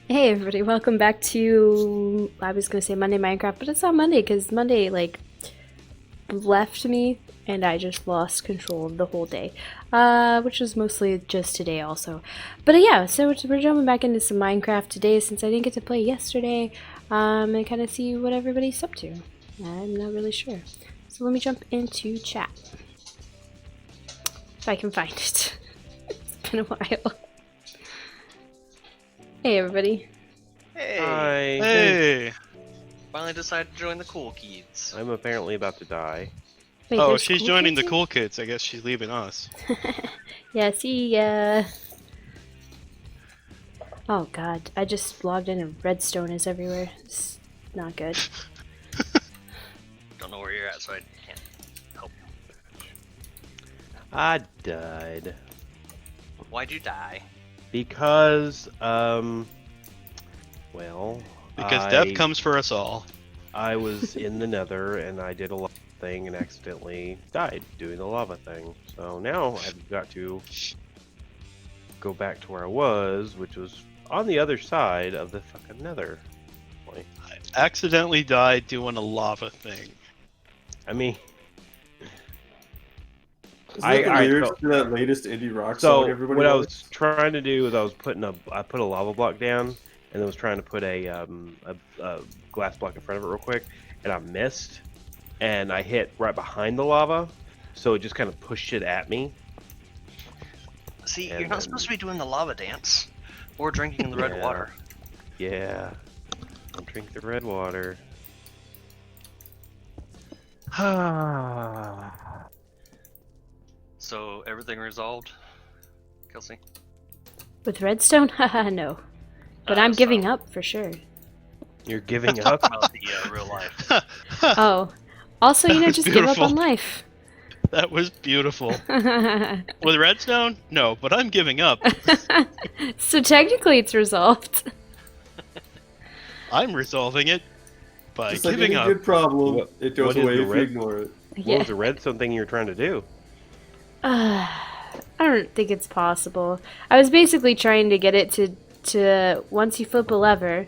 Hey everybody, welcome back to, I was gonna say Monday Minecraft, but it's not Monday because Monday, like, left me and I just lost control of the whole day. Which was mostly just today also. But yeah, so we're jumping back into some Minecraft today since I didn't get to play yesterday, and kind of see what everybody's up to. I'm not really sure. So let me jump into chat. If I can find it. It's been a while. Hey everybody. Hey! Hi. Hey! Finally decided to join the cool kids. I'm apparently about to die. Wait, Oh, there's she's cool joining kids the in? cool kids. I guess she's leaving us. Yeah, see ya. Oh god, I just logged in and redstone is everywhere. It's not good. Don't know where you're at, so I can't help. I died. Why'd you die? Because, well... Because death comes for us all. I was in the nether and I did a lava thing and accidentally died doing the lava thing. So now I've got to go back to where I was, which was on the other side of the fucking nether. I accidentally died doing a lava thing. I mean... Isn't that the I lyrics so- to that latest indie rock So song everybody what I likes? was trying to do is I put a lava block down and I was trying to put a glass block in front of it real quick, and I missed, and I hit right behind the lava, so it just kind of pushed it at me. See, And you're not then- supposed to be doing the lava dance. Or drinking the red Yeah. water. Yeah, don't drink the red water. So, everything resolved? Kelsey? With redstone? Haha, no. But I'm giving so- up for sure. You're giving up. About the real life. Oh. Also, That was just give up beautiful. on life. That was beautiful. With redstone? No, but I'm giving up. So technically it's resolved. I'm resolving it by Just like giving any up. good problem, What- it goes what is away the if you red- ignore it. What Yeah. was the redstone thing you were trying to do? I don't think it's possible. I was basically trying to get it to once you flip a lever,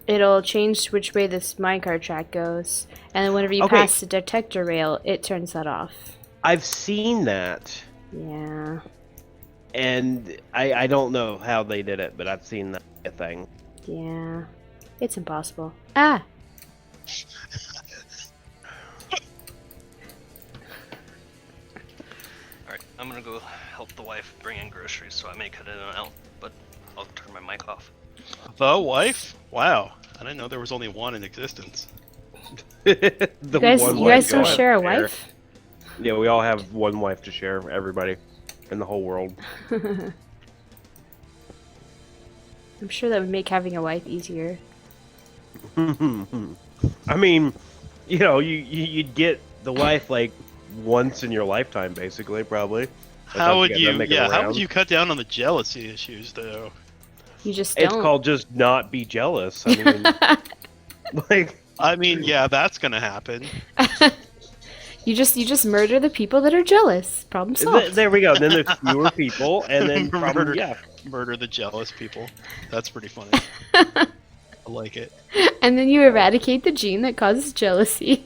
it'll change which way this minecart track goes, and then whenever you Okay. pass the detector rail, it turns that off. I've seen that, Yeah. and I don't know how they did it, but I've seen that thing. Yeah. It's impossible. Ah! Alright, I'm gonna go help the wife bring in groceries, so I may cut in and out, but I'll turn my mic off. The wife? Wow. I didn't know there was only one in existence. The You guys, one you guys wife don't to share a wife? Yeah, we all have one wife to share, everybody in the whole world. I'm sure that would make having a wife easier. I mean, you'd get the wife like once in your lifetime, basically, probably. How would you? Make Yeah, how would you cut down on the jealousy issues, though? You just don't. It's called just not be jealous. I mean, like, I mean, yeah, that's gonna happen. You just murder the people that are jealous. Problem solved. there we go. Then there's fewer people, and then probably, Murder. yeah. Murder the jealous people. That's pretty funny. I like it. And then you eradicate the gene that causes jealousy.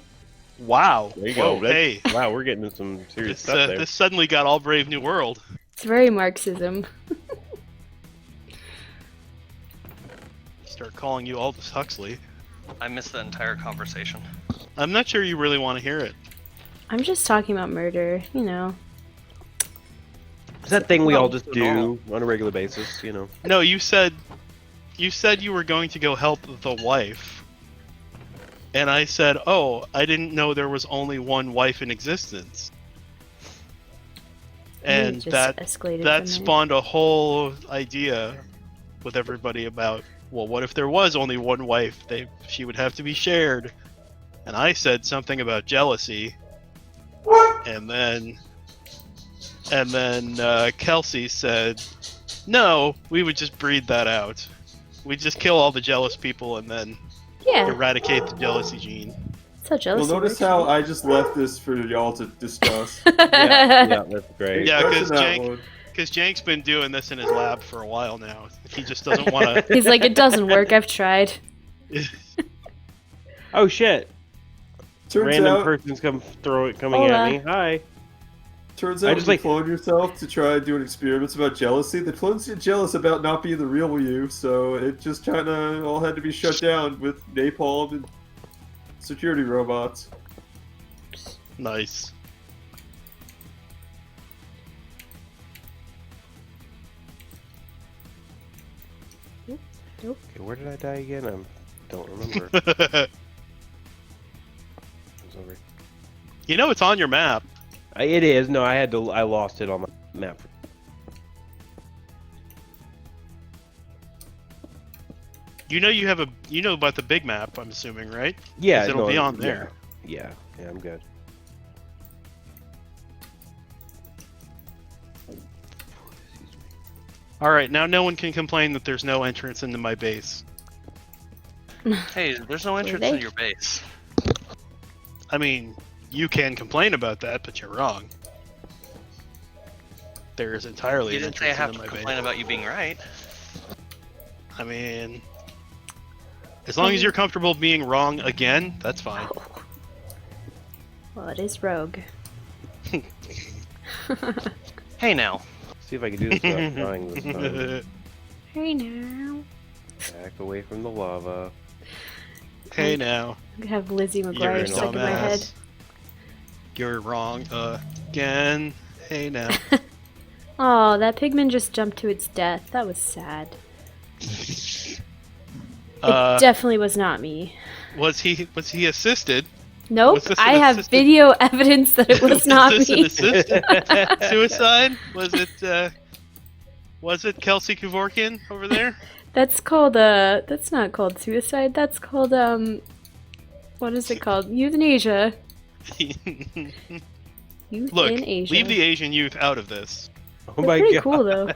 Wow. There you go. Whoa, hey. Wow, we're getting into some serious This, stuff there. this suddenly got all Brave New World. It's very Marxism. Start calling you Aldous Huxley. I missed the entire conversation. I'm not sure you really want to hear it. I'm just talking about murder, you know. It's that thing we all just Not do on a regular basis, you know. No, you said you were going to go help the wife. And I said, "Oh, I didn't know there was only one wife in existence." And And it just that escalated from that there. spawned a whole idea with everybody about, well, what if there was only one wife? She would have to be shared. And I said something about jealousy. And then Kelsey said, "No, we would just breed that out. We'd just kill all the jealous people and then Yeah, eradicate the jealousy gene." that's how Well, jealousy notice works. how I just left this for y'all to discuss. Yeah, that's great. Yeah, Question 'cause that Jank- one. because Jank's been doing this in his lab for a while now. He just doesn't want He's like, it doesn't work. I've tried. to. Oh shit! Turns Random out, person's coming Hola. at me. Hi. turns I out just when like- you clone yourself to try doing experiments about jealousy, the clones get jealous about not being the real you, so it just kind of all had to be shut down with napalm and security robots. Nice. Okay, where did I die again? I don't remember. It's over. You know it's on your map. It is. No, I lost it on my map. You know you know about the big map, I'm assuming, right? Yeah, 'Cause it'll be on there. Yeah, I'm good. Alright, now no one can complain that there's no entrance into my base. Hey, there's no entrance they? in your base. I mean, you can complain about that, but you're wrong. There is entirely You an didn't say I entrance have to into my complain base. about you being right. I mean, as long as you're comfortable being wrong again, that's fine. Well, it is rogue. Hey now. See if I can do this without dying this time. Hey now. Back away from the lava. Hey now, I'm gonna have Lizzie you're a McGuire stuck in my head. dumbass. You're wrong again. Hey now. Oh, that pigman just jumped to its death. That was sad. It definitely was not me. Was he assisted? Nope, Was this an I have assisted- video evidence that it was not this an me. assisted suicide? Was it Kelsey Kevorkian over there? That's called that's not called suicide. That's called what is it called? Euthanasia. Look, Euthanasia. leave the Asian youth out of this. Oh They're my pretty god. cool though.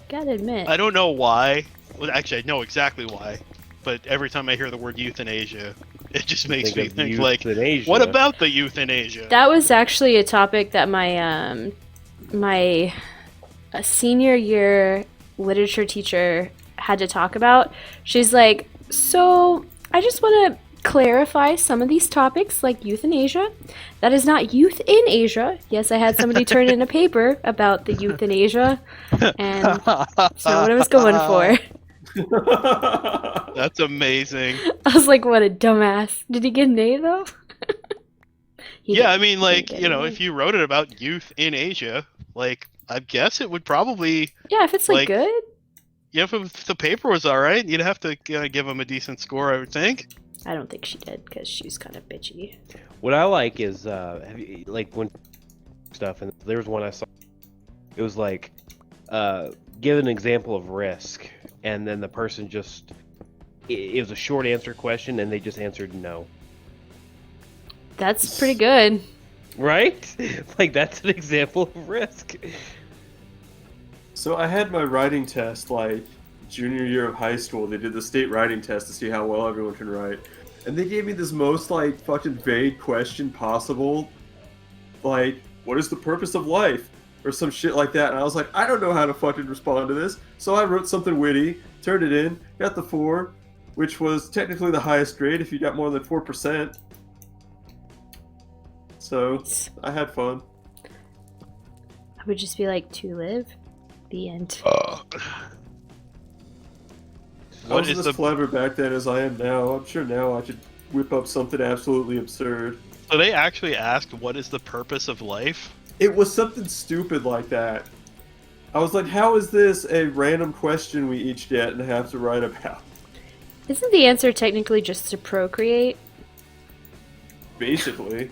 Gotta admit. I don't know why. Well, actually, I know exactly why. But every time I hear the word euthanasia, it just makes me of think like, euthanasia. what about the euthanasia? That was actually a topic that my my senior year literature teacher had to talk about. She's like, so I just want to clarify some of these topics like euthanasia. That is not youth in Asia. Yes, I had somebody turn in a paper about the euthanasia, and that's not what I was going for. That's amazing. I was like, what a dumbass. Did he get an A though? He Yeah, I didn't. mean, like, get you know, an A. if you wrote it about youth in Asia, like, I guess it would probably, Yeah, if it's like like- good. yeah, if the paper was alright, you'd have to give them a decent score, I would think. I don't think she did because she's kind of bitchy. What I like is, have you, like when stuff, and there was one I saw. It was like, give an example of risk, and then the person just, it was a short answer question, and they just answered no. That's pretty good. Right? Like that's an example of risk. So I had my writing test like junior year of high school. They did the state writing test to see how well everyone can write. And they gave me this most like fucking vague question possible. Like, what is the purpose of life? Or some shit like that. And I was like, I don't know how to fucking respond to this. So I wrote something witty, turned it in, got the 4, which was technically the highest grade if you got more than 4%. So I had fun. I would just be like, to live. The end. I What wasn't is as the- clever back then as I am now. I'm sure now I could whip up something absolutely absurd. So they actually asked, what is the purpose of life? It was something stupid like that. I was like, how is this a random question we each get and have to write about? Isn't the answer technically just to procreate? Basically.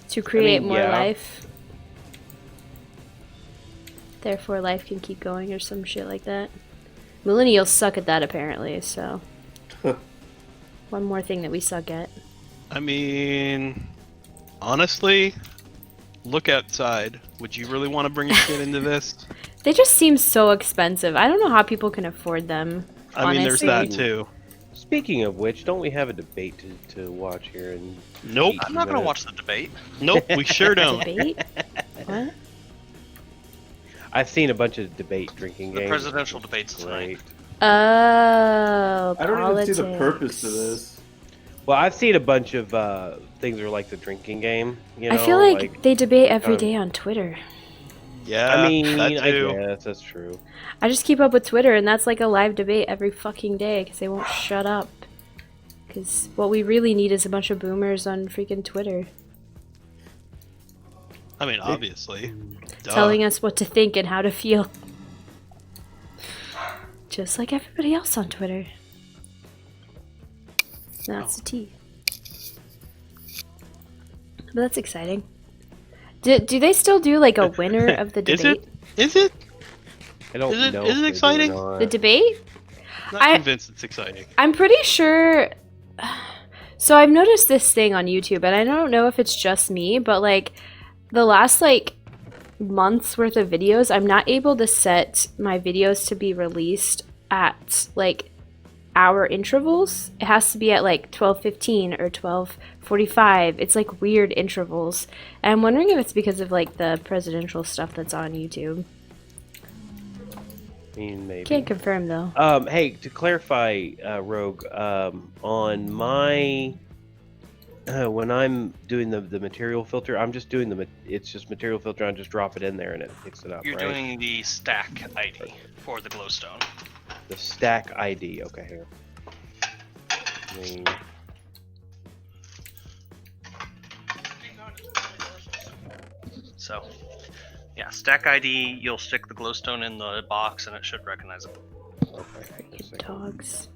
To create mean, more yeah. life? Therefore, life can keep going or some shit like that. Millennials suck at that apparently, so. One more thing that we suck at. I mean, honestly, look outside. Would you really want to bring a kid into this? They just seem so expensive. I don't know how people can afford them. I mean, there's honestly. that too. Speaking of which, don't we have a debate to watch here? And Nope. I'm not gonna watch the debate. Nope, we sure don't. Debate? What? I've seen a bunch of debate drinking The games. presidential debates tonight. Oh, I don't politics. even see the purpose to this. Well, I've seen a bunch of things that are like the drinking game. You know, I feel like they debate every day on Twitter. Yeah, I mean, that I too. guess that's true. I just keep up with Twitter, and that's like a live debate every fucking day because they won't shut up. Because what we really need is a bunch of boomers on freaking Twitter I mean, obviously. Duh. telling us what to think and how to feel. Just like everybody else on Twitter. That's the tea. But that's exciting. Do they still do like a winner of the Is debate? it? Is it? I don't Is it- know. is it if they do or exciting? not. The debate? Not convinced it's exciting. I'm pretty sure. So I've noticed this thing on YouTube, and I don't know if it's just me, but like the last like month's worth of videos, I'm not able to set my videos to be released at like hour intervals. It has to be at like 12:15 or 12:45. It's like weird intervals. And I'm wondering if it's because of like the presidential stuff that's on YouTube. I mean, maybe. Can't confirm though. Hey, to clarify, Rogue, on my when I'm doing the material filter, I'm just doing it's just material filter. I just drop it in there and it picks it up. You're right? doing the stack ID for the glowstone. The stack ID. Okay, here. So, yeah, stack ID. You'll stick the glowstone in the box, and it should recognize it. Okay, Freaking dogs.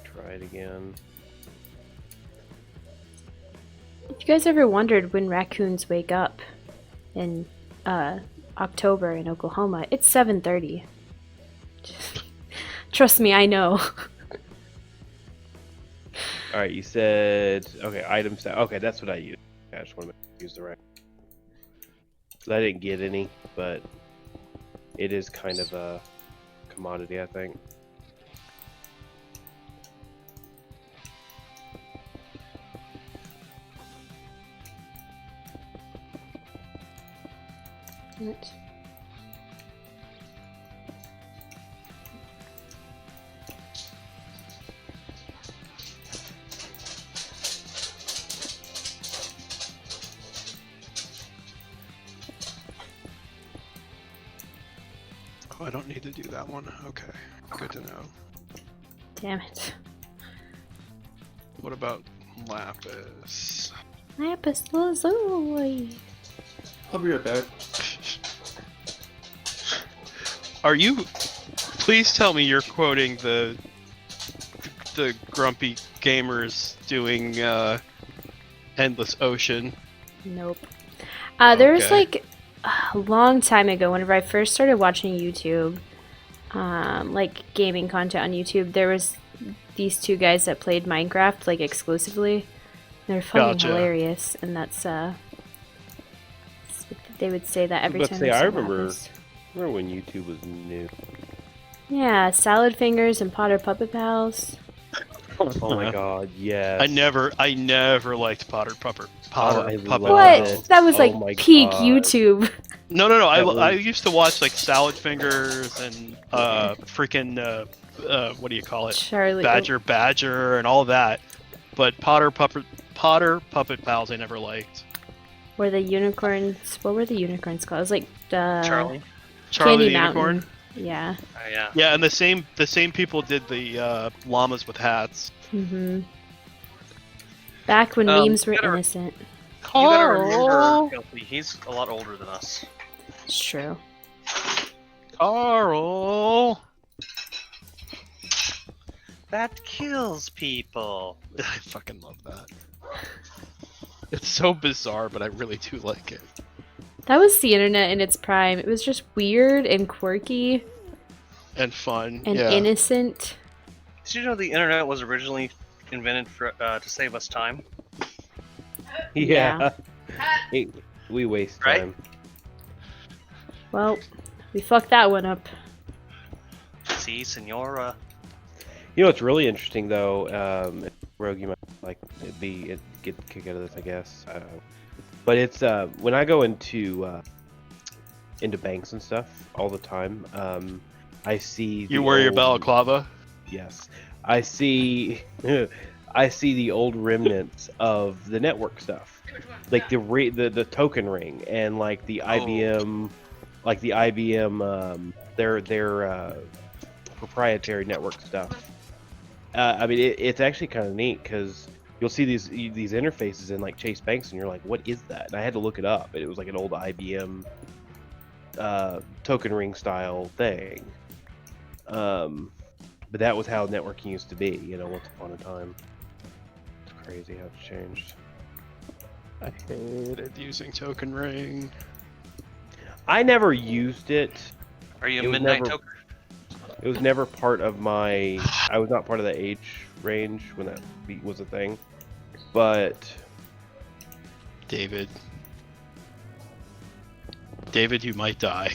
try it again. Have you guys ever wondered when raccoons wake up in October in Oklahoma? It's 7:30. Trust me, I know. All right, you said okay. Item stack. Okay, that's what I use. I just want to use the right. I didn't get any, but it is kind of a commodity, I think. What? Oh, I don't need to do that one. Okay, good to know. Damn it. What about lapis? Lapis lazuli. I'll be right back. Are you? Please tell me you're quoting the grumpy gamers doing Endless Ocean. Nope. There was Okay. like a long time ago, whenever I first started watching YouTube, like gaming content on YouTube, there was these two guys that played Minecraft like exclusively. They're fucking Gotcha. hilarious, and that's they would say that every Let's time. say they I saw remember. Lapis. Remember when YouTube was new? Yeah, Salad Fingers and Potter Puppet Pals. Oh my god, yes. I never liked Potter Puppet. I Puppet. love What? it. That was Oh like my peak God. YouTube. No. That was- I used to watch like Salad Fingers and freaking what do you call it? Charlie. Badger and all that. But Potter Puppet Pals I never liked. Were the unicorns? What were the unicorns called? It was like Charlie. Charlie Candy the Unicorn. Mountain. Yeah. Yeah. Yeah, and the same people did the llamas with hats. Mhm. Back when Um, memes were gotta- innocent. You gotta remember, Carl. Kelsey, he's a lot older than us. It's true. Carl. That kills people. I fucking love that. It's so bizarre, but I really do like it. That was the internet in its prime. It was just weird and quirky And fun. and yeah. innocent. Did you know the internet was originally invented for to save us time? Yeah. We waste Right? time. Well, we fucked that one up. See, Senora. You know what's really interesting though, Rogue, you might like get a kick out of this, I guess. I don't know. But it's when I go into into banks and stuff all the time. I see. You wear your balaclava? Yes, I see. I see the old remnants of the network stuff, like the token ring and like the IBM, their proprietary network stuff. I mean, it's actually kind of neat because you'll see these interfaces in like Chase Banks, and you're like, what is that? And I had to look it up. It was like an old IBM token ring style thing. But that was how networking used to be, once upon a time. It's crazy how it's changed. I hated using token ring. I never used it. Are you It a was midnight never- token? It was never part of my. I was not part of the age range when that was a thing. But David, you might die.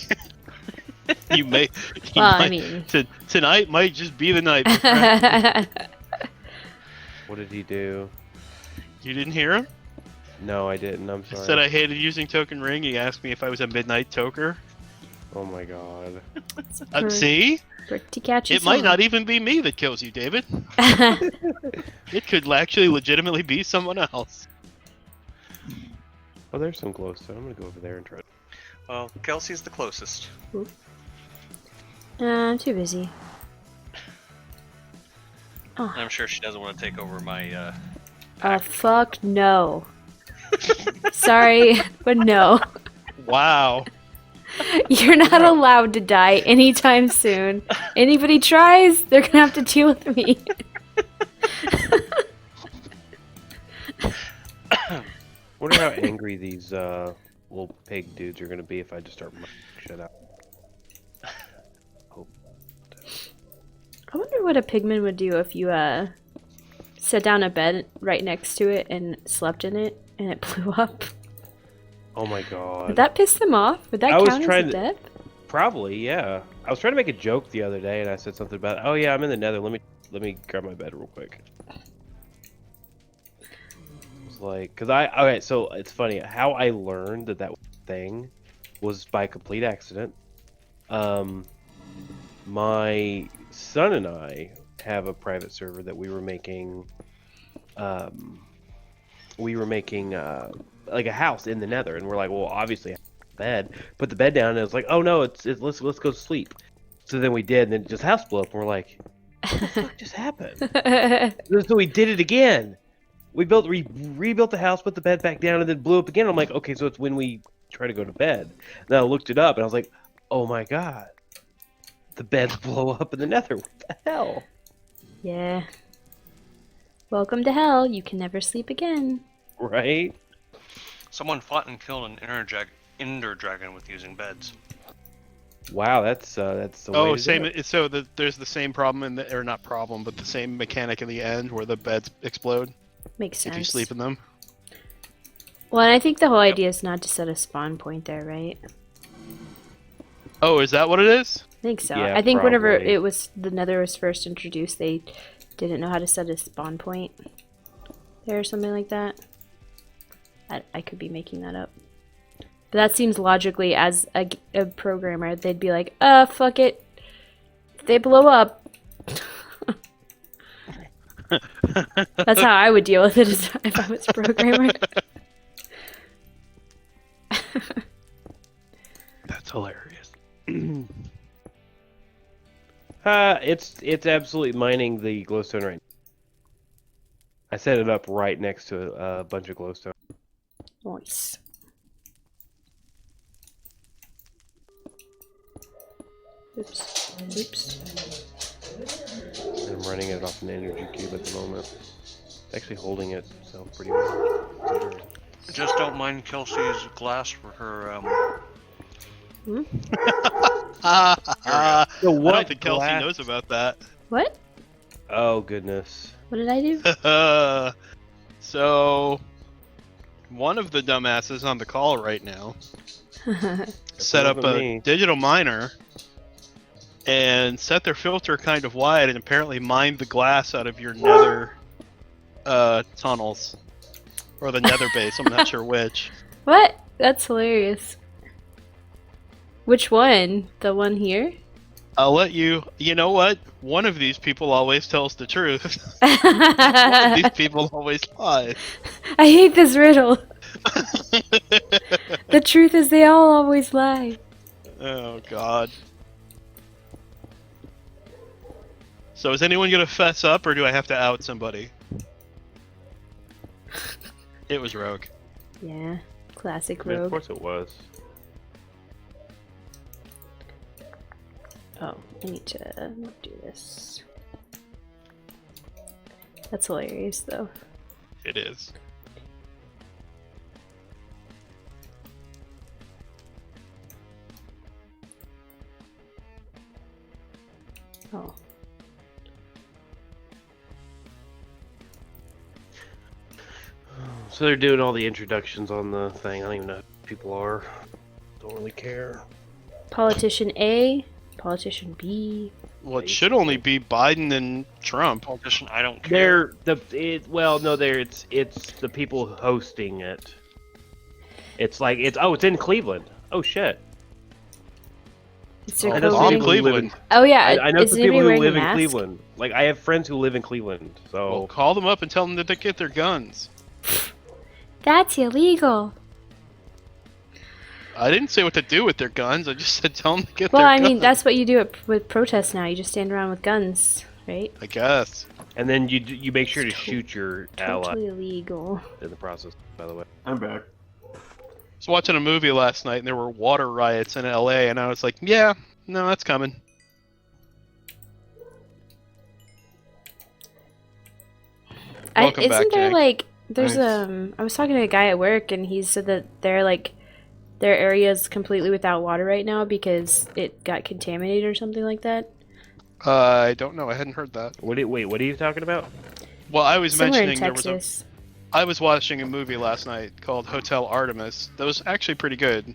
you may. Well, I might- mean. Tonight might just be the night. my friend. what did he do? You didn't hear him? No, I didn't. I'm I sorry. said I hated using token ring. He asked me if I was a midnight toker. Oh my god. See? Pretty catchy It might song. not even be me that kills you, David. It could actually legitimately be someone else. Oh, there's some glowstone. I'm gonna go over there and try. Well, Kelsey's the closest. I'm too busy. And I'm sure she doesn't want to take over my. Fuck no. Sorry, but no. Wow. You're not allowed to die anytime soon. Anybody tries, they're gonna have to deal with me. Wonder how angry these little pig dudes are gonna be if I just start shit out. I wonder what a pigman would do if you set down a bed right next to it and slept in it and it blew up. Oh my god. Would that piss them off? Would that I was count as trying a to- death? Probably, yeah. I was trying to make a joke the other day, and I said something about, oh yeah, I'm in the Nether. Let me grab my bed real quick. It was like, okay, so it's funny how I learned that thing was by complete accident. My son and I have a private server that we were making. Like a house in the Nether, and we're like, well, obviously, bed. Put the bed down, and it's like, oh no, let's go sleep. So then we did, and then just house blew up, and we're like, what the fuck just happened? So we did it again. We rebuilt the house, put the bed back down, and then blew up again. I'm like, okay, so it's when we try to go to bed. Then I looked it up, and I was like, oh my god, the beds blow up in the Nether. What the hell? Yeah. Welcome to hell. You can never sleep again. Right? Someone fought and killed an Ender Dragon with using beds. Wow, that's the way Oh, to do same. it. So there's the same problem or not problem, but the same mechanic in the end where the beds explode Makes sense. if you sleep in them. Well, and I think the whole idea is not to set a spawn point there, right? Oh, is that what it is? I think so. Yeah, I think whenever probably. it was the Nether was first introduced, they didn't know how to set a spawn point there or something like that. I could be making that up. But that seems logically, as a programmer, they'd be like, fuck it. If they blow up. That's how I would deal with it if I was a programmer. That's hilarious. It's absolutely mining the glowstone right now. I set it up right next to a bunch of glowstone. Nice. Oops. Oops. I'm running it off an energy cube at the moment. Actually holding it, so pretty well. Just don't mind Kelsey's glass for her. So I what don't think Kelsey glass- knows about that. What? Oh goodness. What did I do? So, one of the dumbasses on the call right now set up wasn't a me. digital miner and set their filter kind of wide and apparently mined the glass out of your nether tunnels. Or the nether base, I'm not sure which. What? That's hilarious. Which one? The one here? I'll let you. You know what? One of these people always tells the truth. One of these people always lies. I hate this riddle. The truth is they all always lie. Oh God. So is anyone gonna fess up, or do I have to out somebody? It was Rogue. Yeah, classic I mean, of rogue. course it was. Oh, I need to do this. That's hilarious, though. It is. Oh. So they're doing all the introductions on the thing. I don't even know who people are. Don't really care. Politician A, politician B. Well, it should only be Biden and Trump. Politician, I don't care. It's the people hosting it. It's like it's in Cleveland. Oh shit. Is there I know COVID? some Bomb people who live Cleveland. Oh yeah, I know is some anybody people who wearing a live in mask? Cleveland. Like I have friends who live in Cleveland. So Well, call them up and tell them that they get their guns. That's illegal. I didn't say what to do with their guns. I just said tell them to get Well, their I guns. mean, that's what you do with protests now. You just stand around with guns, right? I guess. and then you make sure to shoot your ally Totally illegal. in the process. By the way. I'm back. I was watching a movie last night and there were water riots in LA, and I was like, yeah, no, that's coming. Welcome back, Isn't there Jank. like there's Thanks. I was talking to a guy at work and he said that their area is completely without water right now because it got contaminated or something like that. I don't know. I hadn't heard that. What are you talking about? Well, I was Somewhere in mentioning Texas. I was watching a movie last night called Hotel Artemis. That was actually pretty good.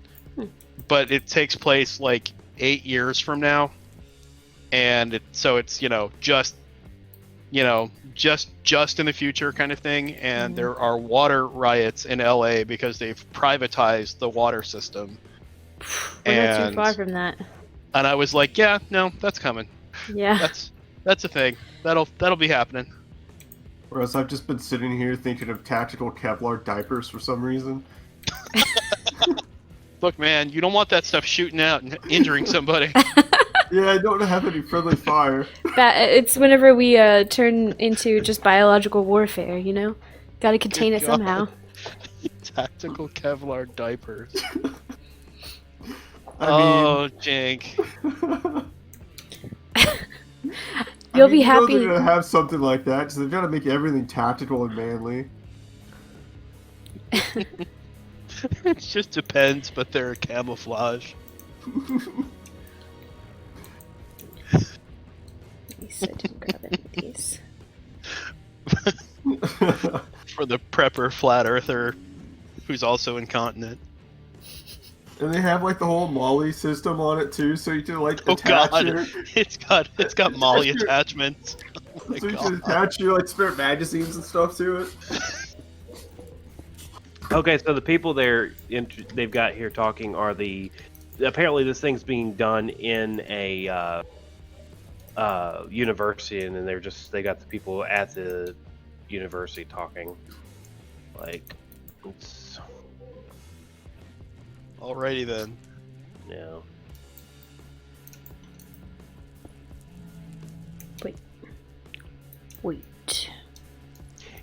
But it takes place like 8 years from now. And it's just in the future kind of thing, and there are water riots in LA because they've privatized the water system. We're not too far from that. And I was like, yeah, no, that's coming. Yeah. That's a thing. That'll be happening. Whereas I've just been sitting here thinking of tactical Kevlar diapers for some reason. Look, man, you don't want that stuff shooting out and injuring somebody. Yeah, I don't have any friendly fire. It's whenever we turn into just biological warfare, you know? Gotta contain it God. somehow. Tactical Kevlar diapers. I Jank. You'll be happy. They're gonna have something like that because they've got to make everything tactical and manly. It just depends, but they're camouflage. So I didn't grab any of these. For the prepper flat earther who's also incontinent. And they have like the whole Molly system on it too, so you can like Oh attach god, your, it's got Molly attachments. Oh my so you God. can attach your like spare magazines and stuff to it. Okay, so the people they've got here talking are apparently this thing's being done in a university, and then they got the people at the university talking. Like, it's, Alrighty then. yeah. Wait.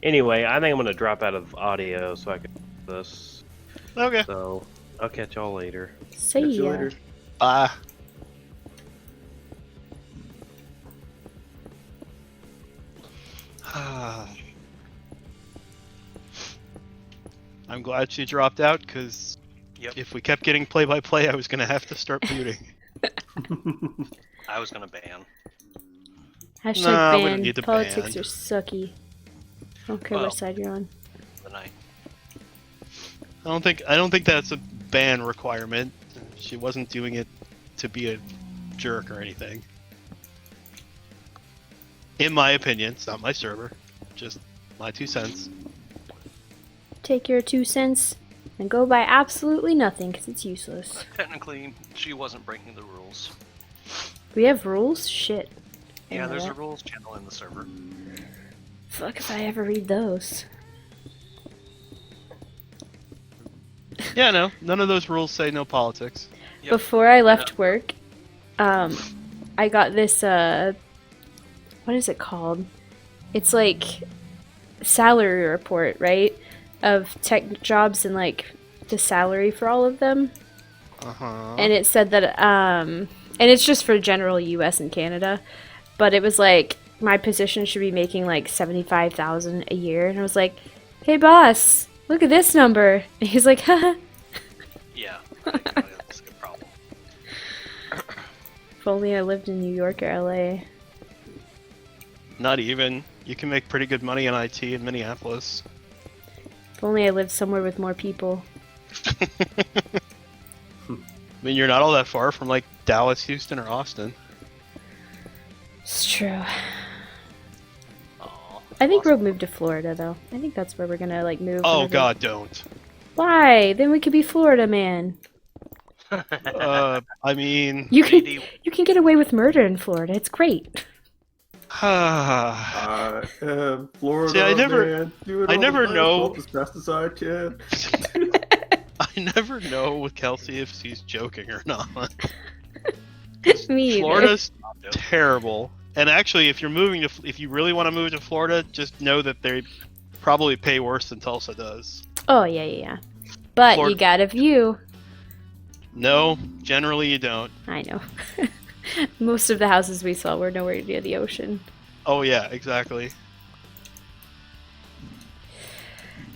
Anyway, I think I'm gonna drop out of audio so I can do this. Okay. So I'll catch y'all later. See Catch you ya. later. I'm glad she dropped out, because if we kept getting play-by-play, I was going to have to start muting. I was gonna ban. Hashtag Nah, we don't ban. need to Politics ban. are sucky. I don't care Well. what side you're on. The night. I don't think that's a ban requirement. She wasn't doing it to be a jerk or anything. In my opinion, it's not my server. Just my 2 cents. Take your 2 cents. and go by absolutely nothing because it's useless. Technically, she wasn't breaking the rules. We have rules? Shit. I Yeah, know there's a that. rules channel in the server. Fuck if I ever read those. Yeah, no, none of those rules say no politics. Yep. Before I left work, I got this, what is it called? It's like salary report, right? Of tech jobs and like the salary for all of them. Uh-huh. And it said that, and it's just for general US and Canada, but it was like, my position should be making like $75,000 a year. And I was like, hey boss, look at this number. And he's like, haha. Yeah, I think that's a good problem. If only I lived in New York or LA. Not even. You can make pretty good money in IT in Minneapolis. If only I lived somewhere with more people. I mean, you're not all that far from like Dallas, Houston, or Austin. It's true. Aw, I think we'll awesome. move to Florida though. I think that's where we're gonna like move. Oh whenever- God, don't. Why? Then we could be Florida man. I mean, You can JD you can get away with murder in Florida. It's great. Florida, See, I never- man. Do it I all never the know- time, as best as I can. I never know with Kelsey if she's joking or not. Me either. Florida's terrible. And actually, if you really want to move to Florida, just know that they probably pay worse than Tulsa does. Oh yeah. But Florida- you got a view. No, generally you don't. I know. Most of the houses we saw were nowhere near the ocean. Oh yeah, exactly.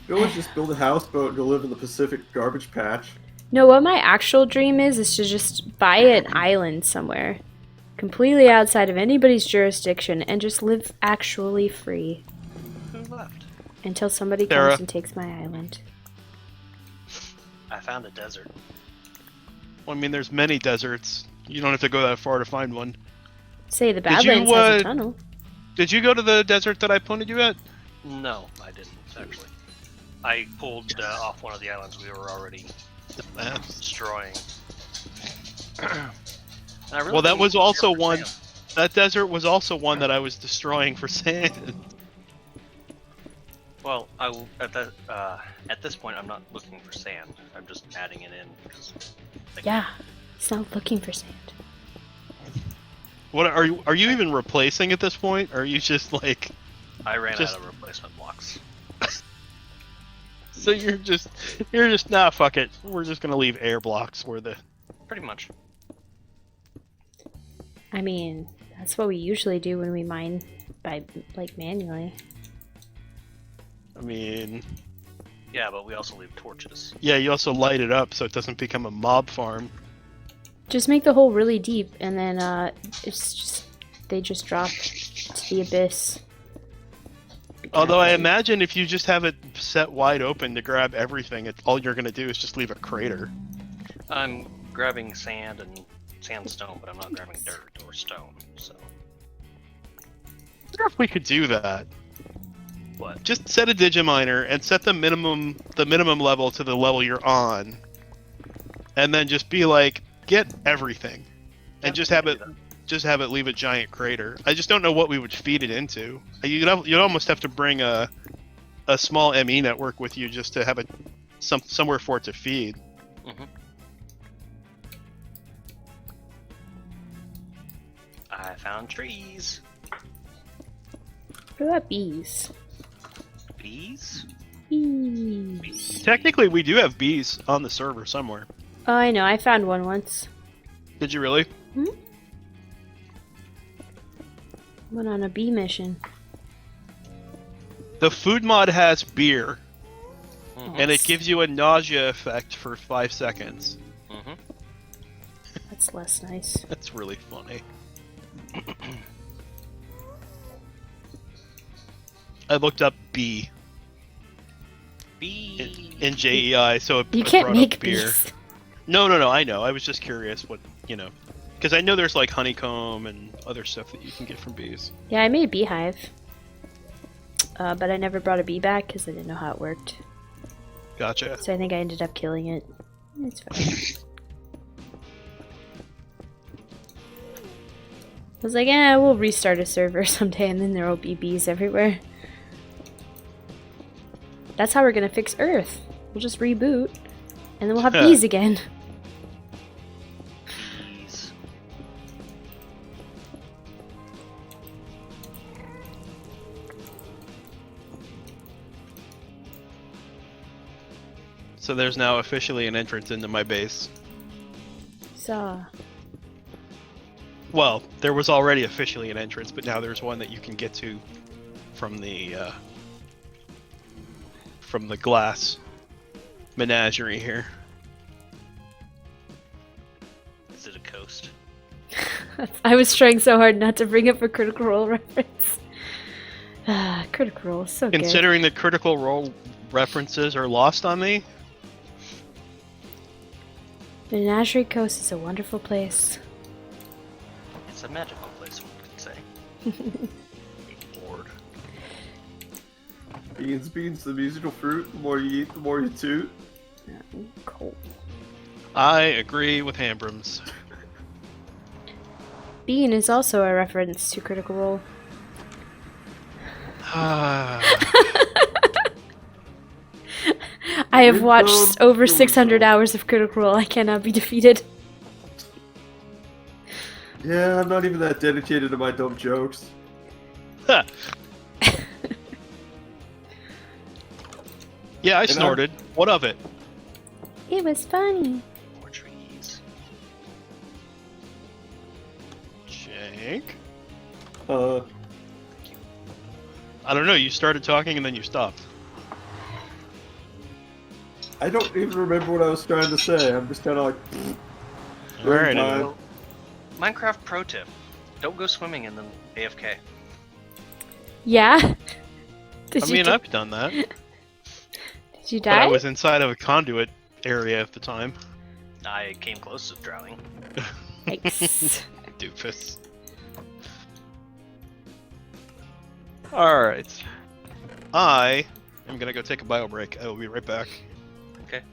You always just build a houseboat and go live in the Pacific garbage patch. No, what my actual dream is to just buy an island somewhere. Completely outside of anybody's jurisdiction and just live actually free. who left? Until somebody Sarah. comes and takes my island. I found a desert. Well, I mean, there's many deserts. You don't have to go that far to find one. Say the Did you, Badlands has a tunnel. Did you go to the desert that I pointed you at? No, I didn't actually. I pulled off one of the islands we were already destroying. And I really Well, that didn't was care also for one. sand. That desert was also one that I was destroying for sand. Well, at this point, I'm not looking for sand. I'm just adding it in because. Yeah, it's not looking for sand. What are you even replacing at this point? Or are you just like? I ran Just- out of replacement blocks. So you're just nah, fuck it. We're just gonna leave air blocks where the. Pretty much. I mean, that's what we usually do when we mine by, like, manually. I mean, Yeah, but we also leave torches. yeah. You also light it up so it doesn't become a mob farm. Just make the hole really deep, and then it's just they just drop to the abyss. Although I imagine if you just have it set wide open to grab everything, all you're gonna do is just leave a crater. I'm grabbing sand and sandstone, but I'm not grabbing dirt or stone. So I wonder if we could do that. what? Just set a digiminer and set the minimum level to the level you're on, and then just be like, get everything, and Yep, just we have can it do just have it leave a giant crater. I just don't know what we would feed it into. You'd almost have to bring a small ME network with you just to have it somewhere for it to feed. that. I found trees. What about bees? Bees? Bees. Technically, we do have bees on the server somewhere. Oh, I know. I found one once. Did you really? Went on a bee mission. The food mod has beer, Mhm. and it gives you a nausea effect for 5 seconds. Mhm. That's less nice. That's really funny. I looked up bee Bee. in JEI, so it You brought can't up make beer. bees. No, I know. I was just curious what, because I know there's like honeycomb and other stuff that you can get from bees. Yeah, I made a beehive. But I never brought a bee back because I didn't know how it worked. Gotcha. So I think I ended up killing it. It's fine. I was like, we'll restart a server someday and then there will be bees everywhere. That's how we're gonna fix Earth. We'll just reboot and then we'll have bees again. Bees. So there's now officially an entrance into my base. So, Well, there was already officially an entrance, but now there's one that you can get to from the glass menagerie here. Is it a coast? I was trying so hard not to bring up a Critical Role reference. Critical Role is so good. Considering that Critical Role references are lost on me, Menagerie Coast is a wonderful place. It's a magical place, one could say. Bored. Beans, the musical fruit. The more you eat, the more you toot. Cool. I agree with Hambrams. Bean is also a reference to Critical Role. I have watched over 600 hours of Critical Role. I cannot be defeated. Yeah, I'm not even that dedicated to my dumb jokes. Yeah, I snorted. What of it? It was funny. More trees. Jank? Uh, I don't know, you started talking and then you stopped. I don't even remember what I was trying to say. I'm just kind of like. Alright, time. Minecraft pro tip: don't go swimming in the AFK. Yeah? Did you I've done that. Did you But I die? was inside of a conduit area at the time. I came close to drowning. Yikes. Doofus. Alright. I am gonna go take a bio break. I will be right back. Okay.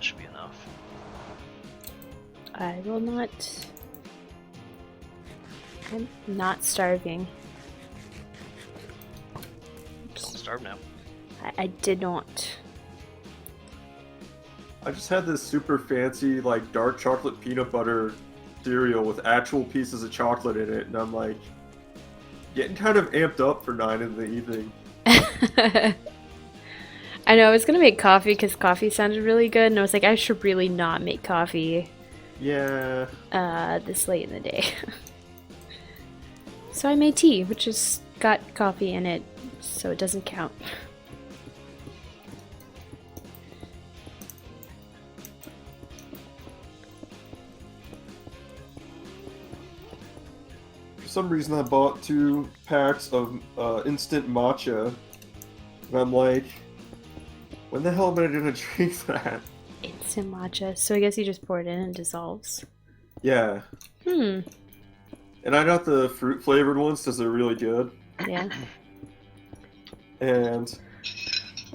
Should be enough. I will not. I'm not starving. Don't starve now. I did not. I just had this super fancy, like, dark chocolate peanut butter cereal with actual pieces of chocolate in it, and I'm like, getting kind of amped up for 9 in the evening. I know, I was gonna make coffee because coffee sounded really good, and I was like, I should really not make coffee Yeah. this late in the day. So I made tea, which has got coffee in it, so it doesn't count. For some reason, I bought 2 packs of instant matcha, and I'm like, when the hell am I gonna drink that? Instant matcha. So I guess you just pour it in and it dissolves. Yeah. And I got the fruit flavored ones because they're really good. Yeah. And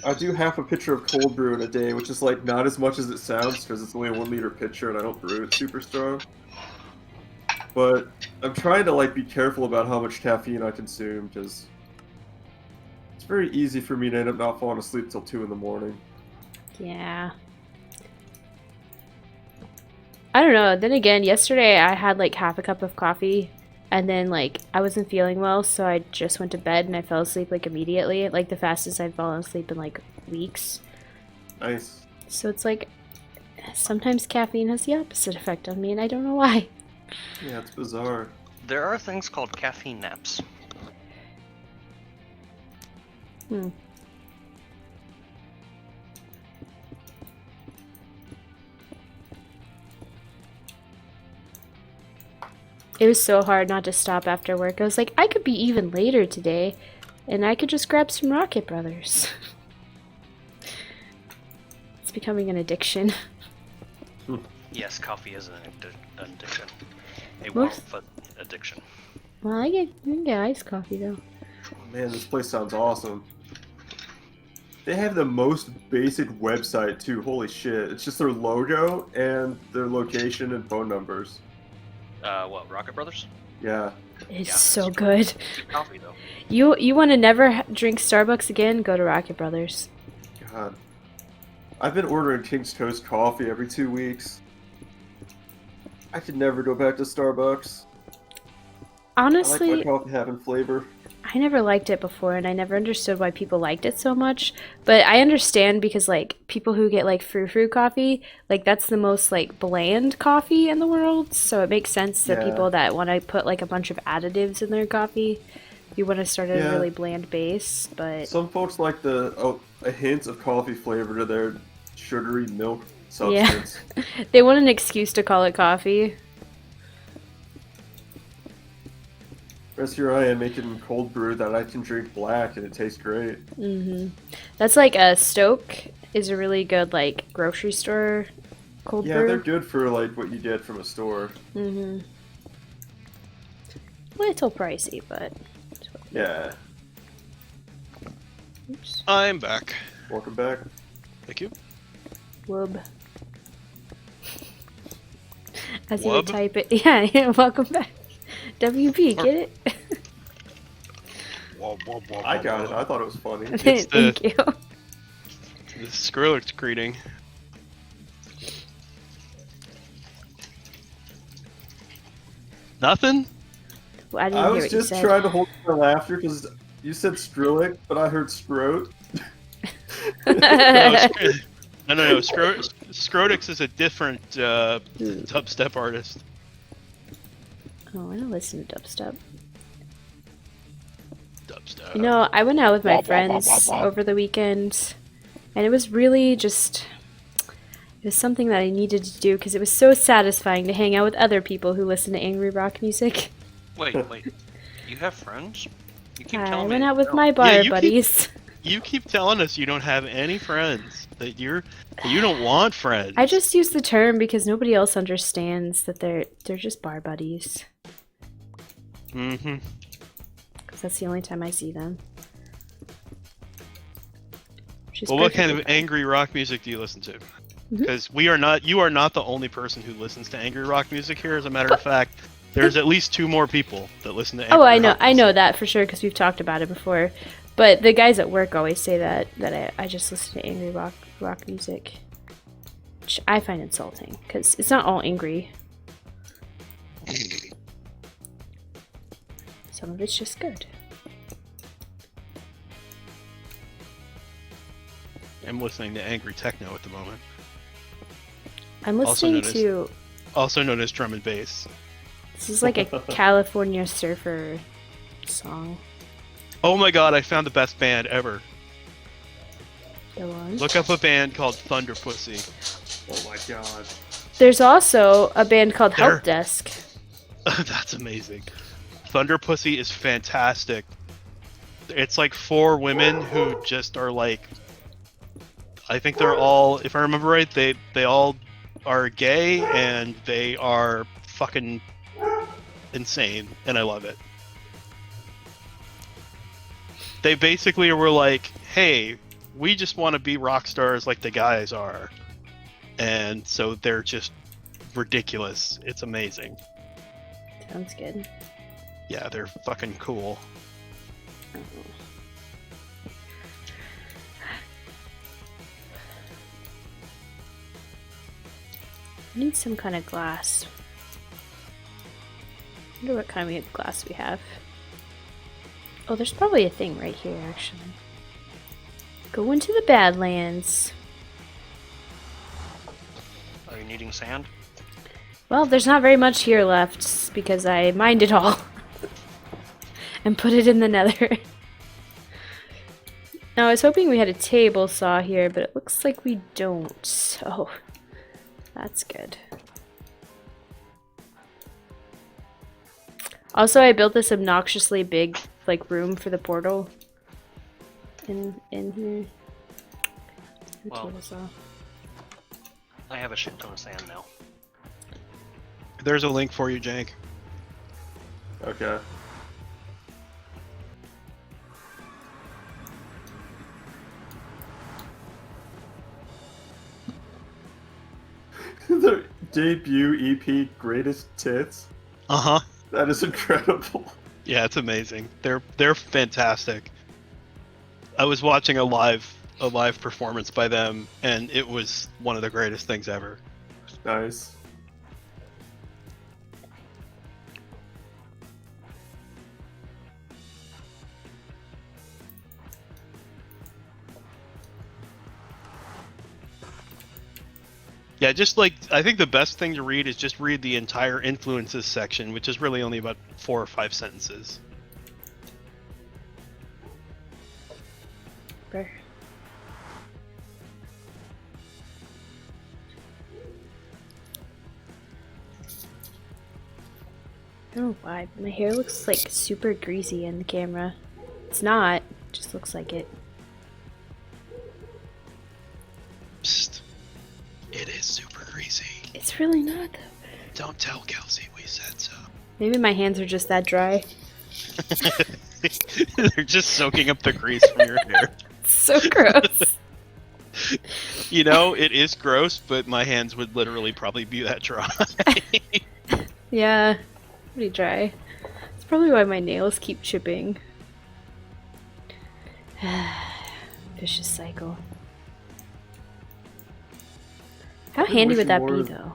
I do half a pitcher of cold brew in a day, which is like not as much as it sounds because it's only a 1 liter pitcher and I don't brew it super strong. But I'm trying to like be careful about how much caffeine I consume because it's very easy for me to end up not falling asleep till 2 in the morning. Yeah. I don't know. Then again, yesterday I had like half a cup of coffee and then like I wasn't feeling well, so I just went to bed and I fell asleep like immediately. Like the fastest I've fallen asleep in like weeks. Nice. So it's like sometimes caffeine has the opposite effect on me and I don't know why. Yeah, it's bizarre. There are things called caffeine naps. It was so hard not to stop after work. I was like, I could be even later today, and I could just grab some Rocket Brothers. It's becoming an addiction. Yes, coffee is an addiction. A Most- addiction. Well, you can get iced coffee though. Man, this place sounds awesome. They have the most basic website too. Holy shit! It's just their logo and their location and phone numbers. What, Rocket Brothers? Yeah. It's Yeah, so it's good. Good coffee, though. You want to never drink Starbucks again? Go to Rocket Brothers. God. I've been ordering King's Toast coffee every 2 weeks. I could never go back to Starbucks. Honestly, I like my coffee having flavor. I never liked it before, and I never understood why people liked it so much. But I understand because, like, people who get, like, frou-frou coffee, like, that's the most, like, bland coffee in the world. So it makes sense that Yeah. people that want to put, like, a bunch of additives in their coffee, you want to start at a Yeah. really bland base. But Some folks like a hint of coffee flavor to their sugary milk yeah, substance. they want an excuse to call it coffee. Whereas here I am making cold brew that I can drink black and it tastes great. That's like a Stoke is a really good, like, grocery store cold Yeah, brew. they're good for like what you get from a store. Little pricey, but Yeah. oops. I'm back. Welcome back. Thank you. Wub. As you Wub? type it, yeah, welcome back. WP, get it? I got it. I thought it was funny. Thank you. The Skrillex greeting. Nothing? Well, I didn't I hear was what you just said. trying to hold my laughter because you said Skrillex, but I heard Scrote. No. Scrotix is a different dubstep artist. Oh, I don't listen to dubstep. Dubstep. You know, I went out with my friends over the weekend, and it was really just... It was something that I needed to do because it was so satisfying to hang out with other people who listen to angry rock music. Wait. You have friends? You keep I telling me. went out you with don't. my bar you keep- buddies. You keep telling us you don't have any friends. That you don't want friends. I just use the term because nobody else understands that they're just bar buddies. Mm-hmm. Because that's the only time I see them. Which is Well, what kind perfectly of fine. angry rock music do you listen to? Mm-hmm. Because you are not the only person who listens to angry rock music here. As a matter of fact, there's at least 2 more people that listen to angry Oh, I rock know music. that for sure because we've talked about it before. But the guys at work always say that I just listen to angry rock music, which I find insulting because it's not all angry. Some of it's just good. I'm listening to angry techno at the moment, I'm Also listening known as- to also known as drum and bass. this is like a California surfer song. Oh my god, I found the best band ever. Go on. Look up a band called Thunder Pussy. Oh my god. There's also a band called There. Help Desk. That's amazing. Thunder Pussy is fantastic. It's like 4 women who just are like, I think they're all, if I remember right, they all are gay and they are fucking insane, and I love it. They basically were like, hey, we just want to be rock stars like the guys are. And so they're just ridiculous. It's amazing. Sounds good. Yeah, they're fucking cool. I need some kind of glass. I wonder what kind of glass we have. Oh, there's probably a thing right here, actually. Go into the Badlands. Are you needing sand? Well, there's not very much here left because I mined it all and put it in the nether. Now, I was hoping we had a table saw here, but it looks like we don't. Oh, that's good. Also, I built this obnoxiously big, like, room for the portal in here. The Well. table saw. I have a shit ton of sand now. There's a link for you, Jank. Okay. The debut EP Greatest Tits. Uh huh. That is incredible. Yeah, it's amazing. They're fantastic. I was watching a live performance by them, and it was one of the greatest things ever. Nice. Yeah, just like I think the best thing to read is just read the entire influences section, which is really only about 4 or 5 sentences. Brr. I don't know why, but my hair looks like super greasy in the camera. It's not, it just looks like it. Psst. It is super greasy. It's really not though. Don't tell Kelsey we said so. Maybe my hands are just that dry. They're just soaking up the grease from your hair. So gross. You know, it is gross, but my hands would literally probably be that dry. Yeah, pretty dry. That's probably why my nails keep chipping. Vicious cycle. How handy would that be, though?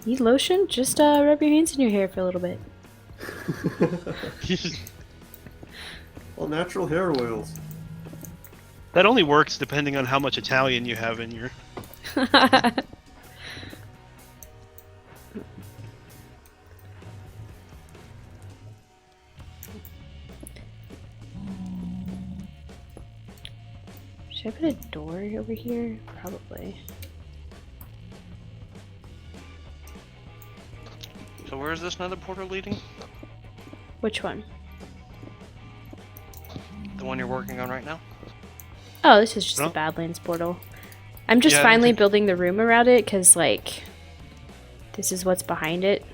Need lotion? Just rub your hands in your hair for a little bit. Well, natural hair oils. That only works depending on how much Italian you have in your... Should I put a door over here? Probably. So where is this nether portal leading? Which one? The one you're working on right now? Oh, this is just No. the Badlands portal. I'm just Yeah, I finally think- building the room around it, because, like, this is what's behind it.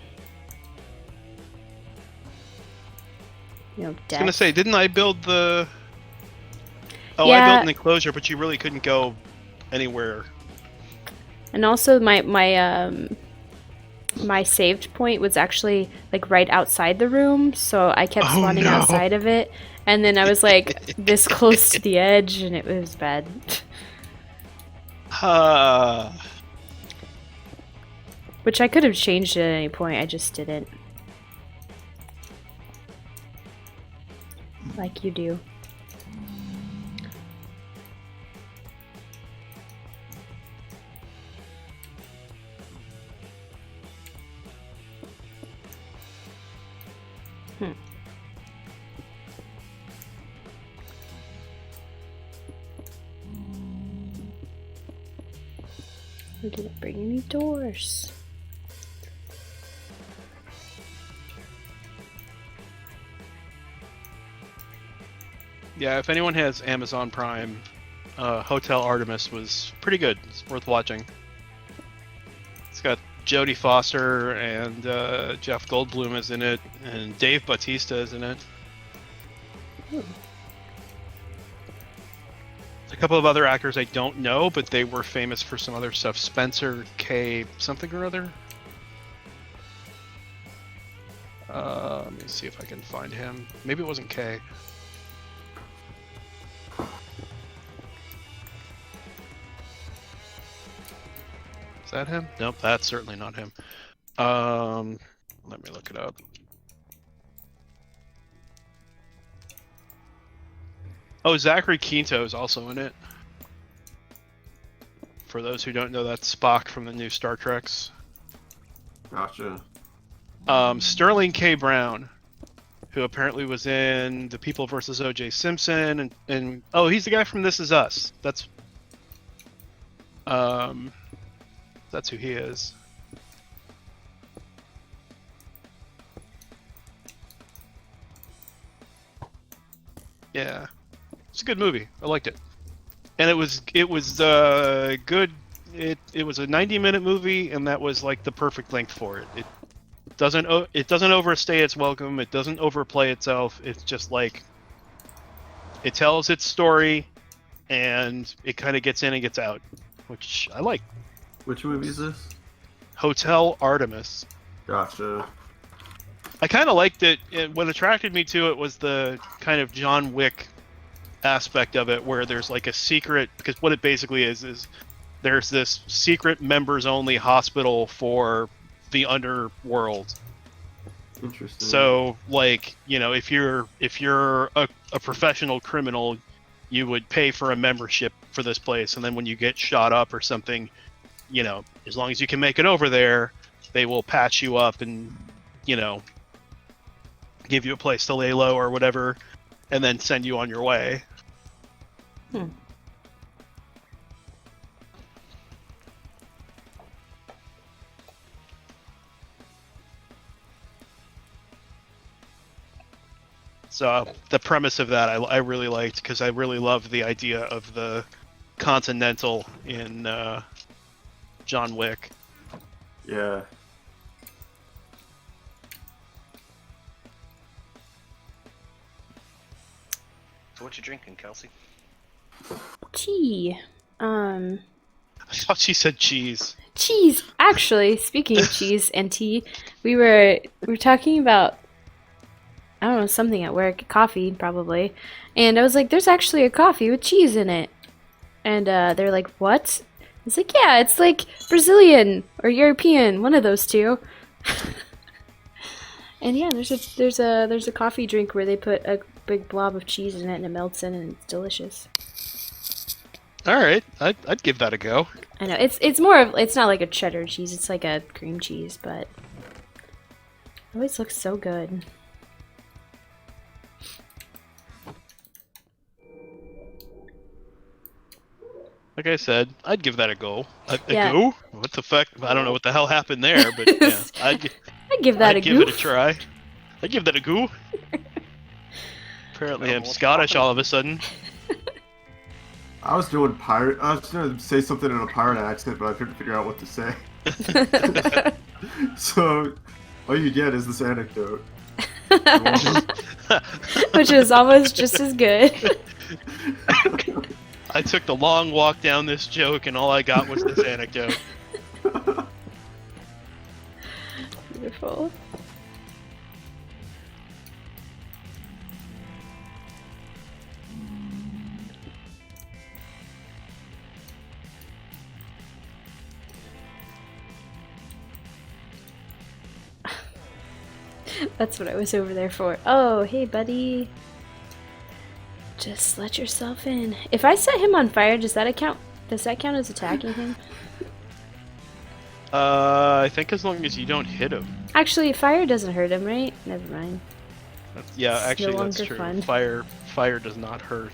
You know, I was death. gonna say, didn't I build the... Oh, I Yeah. built an enclosure, but you really couldn't go anywhere. And also, my saved point was actually, like, right outside the room, so I kept Oh, spawning no. outside of it. And then I was, like, this close to the edge, and it was bad. Which I could have changed it at any point, I just didn't. Like you do. We didn't bring any doors. Yeah, if anyone has Amazon Prime, Hotel Artemis was pretty good. It's worth watching. It's got Jodie Foster and Jeff Goldblum is in it, and Dave Bautista is in it. A couple of other actors I don't know, but they were famous for some other stuff. Spencer K. something or other. Let me see if I can find him. Maybe it wasn't K. Is that him? Nope, that's certainly not him. Let me look it up. Oh, Zachary Quinto is also in it. For those who don't know, that's Spock from the new Star Treks. Gotcha. Sterling K. Brown, who apparently was in The People vs. O.J. Simpson, and oh, he's the guy from This Is Us. That's who he is. Yeah, it's a good movie. I liked it, and it was good. It was a 90-minute movie, and that was like the perfect length for it. doesn't overstay its welcome. It doesn't overplay itself. It's just like it tells its story, and it kind of gets in and gets out, which I like. Which movie is this? Hotel Artemis. Gotcha. I kind of liked it. What attracted me to it was the kind of John Wick aspect of it, where there's like a secret, because what it basically is there's this secret members-only hospital for the underworld. Interesting. So, like, you know, if you're a professional criminal, you would pay for a membership for this place, and then when you get shot up or something, you know, as long as you can make it over there, they will patch you up and, you know, give you a place to lay low or whatever, and then send you on your way. So the premise of that I really liked, because I really loved the idea of the Continental in John Wick. Yeah. So what you drinking, Kelsey? Tea. I thought she said cheese. Cheese. Actually, speaking of cheese and tea, we were talking about, I don't know, something at work, coffee probably, and I was like, "There's actually a coffee with cheese in it," and they're like, "What?" It's like, "Yeah, it's like Brazilian or European, one of those two." And yeah, there's a coffee drink where they put a big blob of cheese in it and it melts in and it's delicious. All right, I'd give that a go. I know it's more of, it's not like a cheddar cheese, it's like a cream cheese, but it always looks so good. Like I said, I'd give that a go. A Yeah. go? What the fuck? I don't know what the hell happened there, but yeah, I'd give that I'd a give it a goof. try. I'd give that a go. Apparently, I'm Well, Scottish all of a sudden. I was doing pirate. I was gonna say something in a pirate accent, but I couldn't figure out what to say. So, all you get is this anecdote. Which is almost just as good. I took the long walk down this joke, and all I got was this anecdote. Beautiful. That's what I was over there for. Oh, hey, buddy. Just let yourself in. If I set him on fire, does that count as attacking him? I think as long as you don't hit him. Actually, fire doesn't hurt him, right? Never mind. Yeah, It's actually, no that's longer true. fun. Fire does not hurt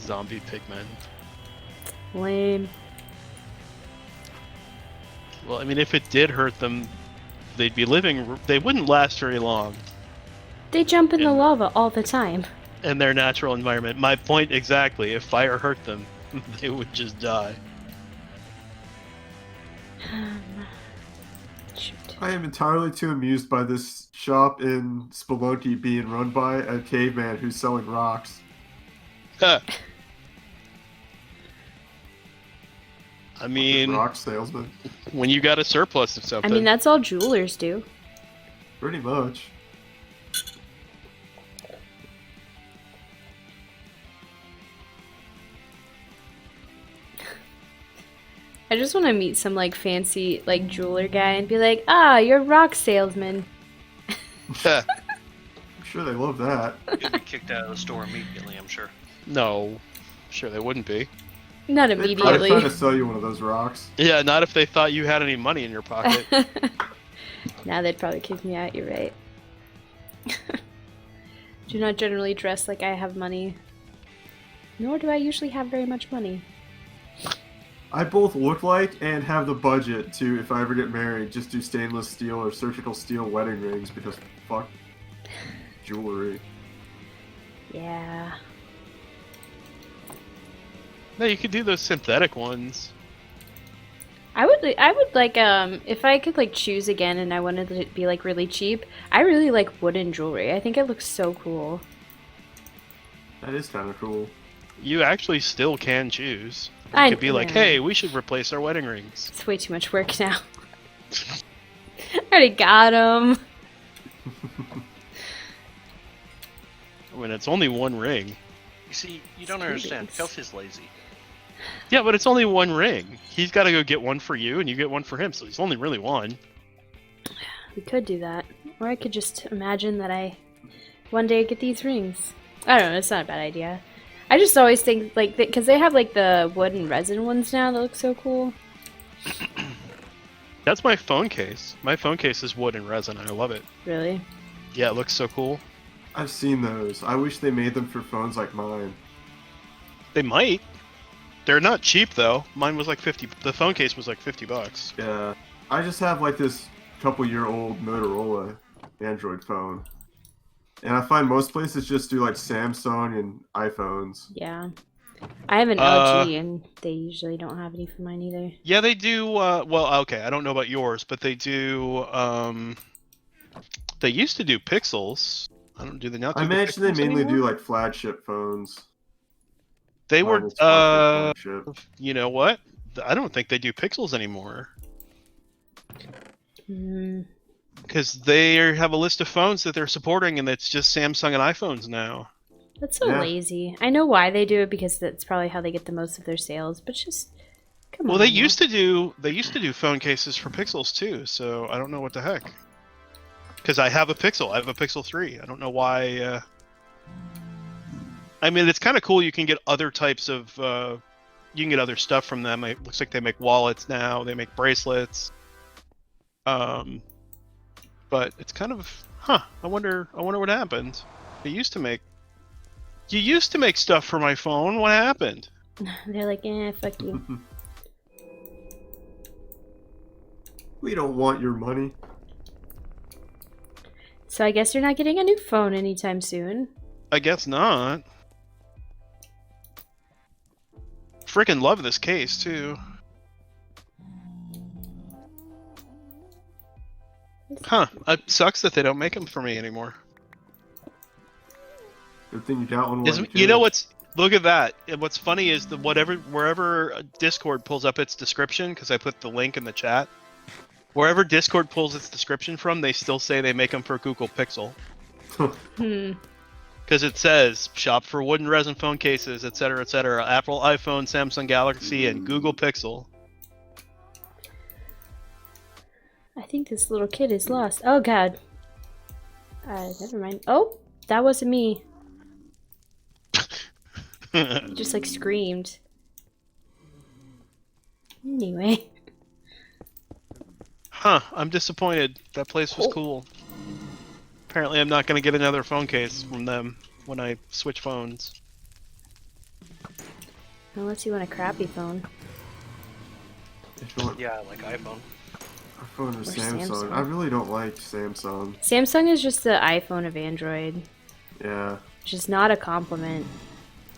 zombie pigmen. Lame. Well, I mean, if it did hurt them, they'd be living. They wouldn't last very long They jump in the And- lava all the time. in their natural environment. My point exactly. If fire hurt them, they would just die. Shoot. I am entirely too amused by this shop in Spelunky being run by a caveman who's selling rocks. I mean, Rock salesman. when you got a surplus of something. I mean, that's all jewelers do. Pretty much. I just want to meet some like fancy like jeweler guy and be like, "Ah, you're a rock salesman." I'm sure they love that. You'll be kicked out of the store immediately, I'm sure. No, sure they wouldn't be. Not They'd probably immediately. try to sell you one of those rocks. Yeah, not if they thought you had any money in your pocket. Now they'd probably kick me out, you're right. Do not generally dress like I have money. Nor do I usually have very much money. I both look like and have the budget to, if I ever get married, just do stainless steel or surgical steel wedding rings because fuck jewelry. Yeah. No, you could do those synthetic ones. I would like if I could like choose again and I wanted it to be like really cheap. I really like wooden jewelry. I think it looks so cool. That is kind of cool. You actually still can choose. You I could be like, hey, we should replace our wedding rings. It's way too much work now. I already got them. I mean, it's only one ring. You see, you don't understand. Kelsey's lazy. Yeah, but it's only one ring. He's got to go get one for you, and you get one for him, so he's only really one. We could do that. Or I could just imagine that I one day get these rings. I don't know, it's not a bad idea. I just always think, like, because they have, like, the wood and resin ones now that look so cool. That's my phone case. My phone case is wood and resin, and I love it. Really? Yeah, it looks so cool. I've seen those. I wish they made them for phones like mine. They might. They're not cheap, though. Mine was like 50. The phone case was like $50. Yeah. I just have like this couple-year-old Motorola Android phone. And I find most places just do like Samsung and iPhones. Yeah. I have an LG, and they usually don't have any for mine either. Yeah, they do. Well, okay, I don't know about yours, but they do. They used to do Pixels. I don't do they now. I imagine they mainly do like flagship phones. They Mine were. is flagship. You know what? I don't think they do Pixels anymore. Because they have a list of phones that they're supporting, and it's just Samsung and iPhones now. That's so Yeah. lazy. I know why they do it, because that's probably how they get the most of their sales, but just come on. Well, they now. used to do phone cases for Pixels too, so I don't know what the heck. Because I have a Pixel. I have a Pixel 3. I don't know why. I mean, it's kind of cool. You can get other types of. You can get other stuff from them. It looks like they make wallets now. They make bracelets. But it's kind of, I wonder what happened. They used to make. You used to make stuff for my phone. What happened? They're like, fuck you. We don't want your money. So I guess you're not getting a new phone anytime soon. I guess not. Freaking love this case too. Huh. It sucks that they don't make them for me anymore. Good thing you got one. while You know could. what's? Look at that. And what's funny is that wherever Discord pulls up its description, because I put the link in the chat. Wherever Discord pulls its description from, they still say they make them for Google Pixel. Because it says shop for wooden resin phone cases, etc., etc. Apple iPhone, Samsung Galaxy, and Google Pixel. I think this little kid is lost. Oh god. Never mind. Oh, that wasn't me. He just like screamed. Anyway. Huh, I'm disappointed. That place was cool. Apparently I'm not going to get another phone case from them when I switch phones. Unless you want a crappy phone. If you want Yeah, like iPhone. a phone or Or Samsung. Samsung. I really don't like Samsung. Samsung is just the iPhone of Android, Yeah. which is not a compliment.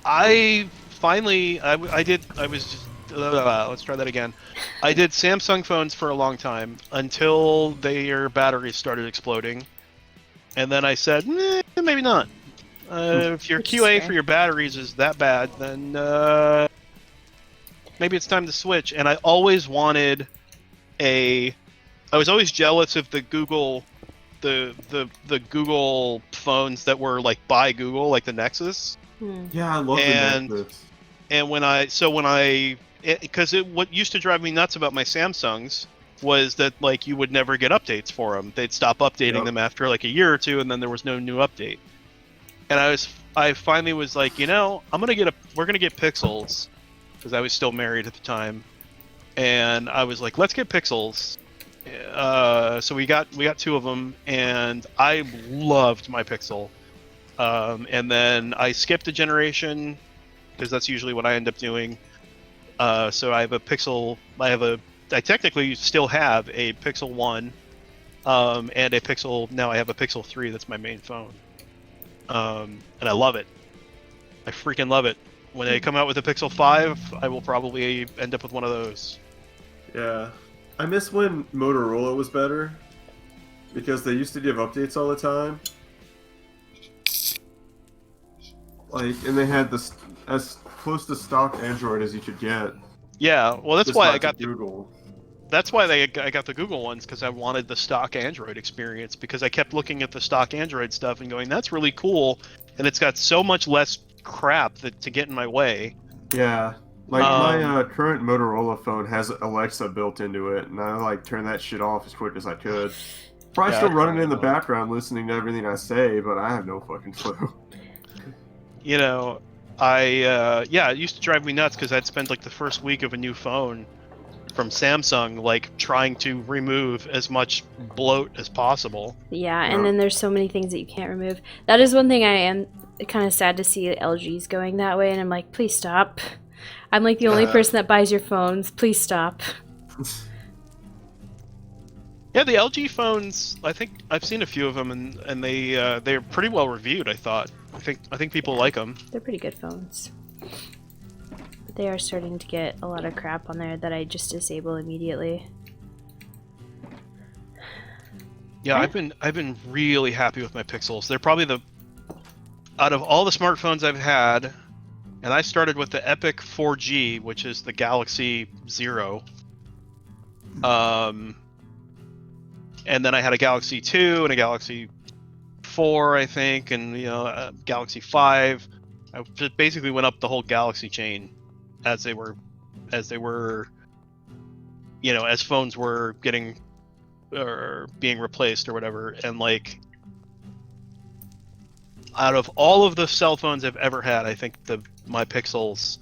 I finally, let's try that again. I did Samsung phones for a long time until their batteries started exploding. And then I said, maybe not. If your Which is QA fair. for your batteries is that bad, then maybe it's time to switch. And I always wanted I was always jealous of the Google, the Google phones that were like by Google, like the Nexus. Yeah, I love And- the Nexus. And what used to drive me nuts about my Samsungs was that like you would never get updates for them. They'd stop updating Yep. them after like a year or two, and then there was no new update. And I finally was like, we're gonna get Pixels, because I was still married at the time, and I was like, let's get Pixels. So we got two of them, and I loved my Pixel. And then I skipped a generation, because that's usually what I end up doing. So I have a Pixel. I technically still have a Pixel 1, and a Pixel. Now I have a Pixel 3. That's my main phone, and I love it. I freaking love it. When they come out with a Pixel 5, I will probably end up with one of those. Yeah. I miss when Motorola was better. Because they used to give updates all the time. Like, and they had this as close to stock Android as you could get. Yeah, well, that's Just why not I got to Google. That's why I got the Google ones, because I wanted the stock Android experience, because I kept looking at the stock Android stuff and going, that's really cool, and it's got so much less crap to get in my way. Yeah. Like, my current Motorola phone has Alexa built into it, and I, like, turn that shit off as quick as I could. Probably Yeah, still I running in the probably will. background listening to everything I say, but I have no fucking clue. You know, it used to drive me nuts, because I'd spend, like, the first week of a new phone from Samsung, like, trying to remove as much bloat as possible. Yeah, and then there's so many things that you can't remove. That is one thing I am kind of sad to see LG's going that way, and I'm like, please stop. I'm like the only person that buys your phones. Please stop. Yeah, the LG phones, I think I've seen a few of them, and they're pretty well reviewed, I thought. I think people like them. They're pretty good phones. But they are starting to get a lot of crap on there that I just disable immediately. Yeah, I've been really happy with my Pixels. They're probably out of all the smartphones I've had, and I started with the Epic 4G, which is the Galaxy Zero. And then I had a Galaxy 2 and a Galaxy 4, I think, and a Galaxy 5. I just basically went up the whole Galaxy chain as they were, as phones were getting or being replaced or whatever. And like, out of all of the cell phones I've ever had, I think my Pixels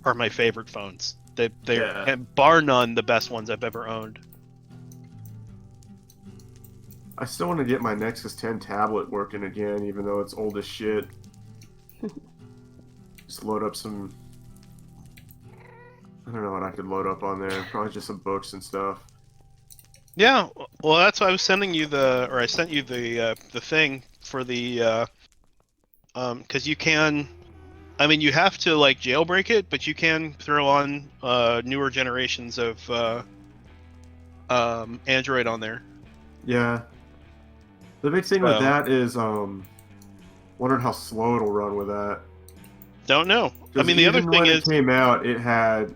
are my favorite phones. They're bar none the best ones I've ever owned. I still want to get my Nexus 10 tablet working again, even though it's old as shit. Just load up some... I don't know what I could load up on there. Probably just some books and stuff. Yeah, well, that's why I was sending you I sent you the thing for the, because you can, I mean, you have to like jailbreak it, but you can throw on newer generations of Android on there. Yeah. The big thing with that is, wondering how slow it'll run with that. Don't know. I mean, the other thing when is, it came out, it had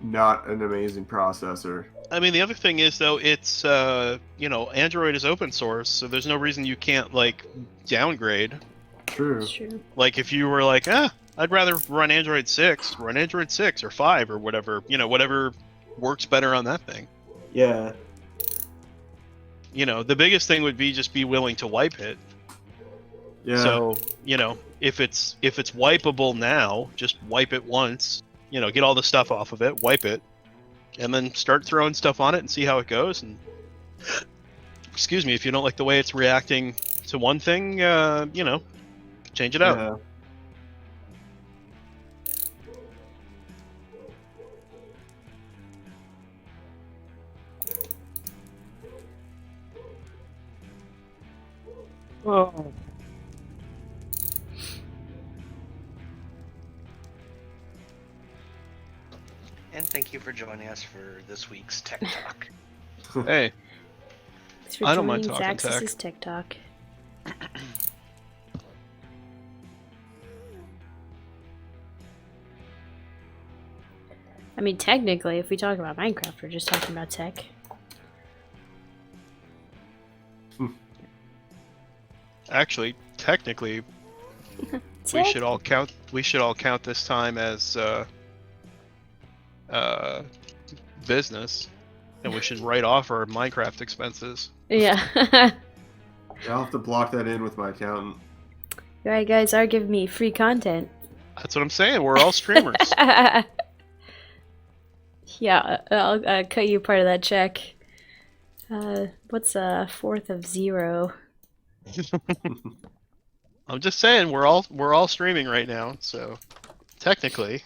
not an amazing processor. I mean, the other thing is though, it's Android is open source, so there's no reason you can't like downgrade. True. That's true. Like if you were like, I'd rather run Android 6, run Android 6 or 5 or whatever, whatever works better on that thing. Yeah. The biggest thing would be just be willing to wipe it. Yeah. So, if it's wipeable now, just wipe it once, get all the stuff off of it, wipe it, and then start throwing stuff on it and see how it goes. And excuse me, if you don't like the way it's reacting to one thing, change it out. Yeah. Oh. And thank you for joining us for this week's Tech Talk. Hey, Thanks for I don't mind joining talking Zaxus's TikTok. I mean, technically, if we talk about Minecraft, we're just talking about tech. actually, technically, we should all count this time as business, and we should write off our Minecraft expenses. Yeah. I'll have to block that in with my accountant. You right, guys are giving me free content. That's what I'm saying. We're all streamers. Yeah, I'll cut you part of that check. What's a fourth of 0? I'm just saying we're all streaming right now, so technically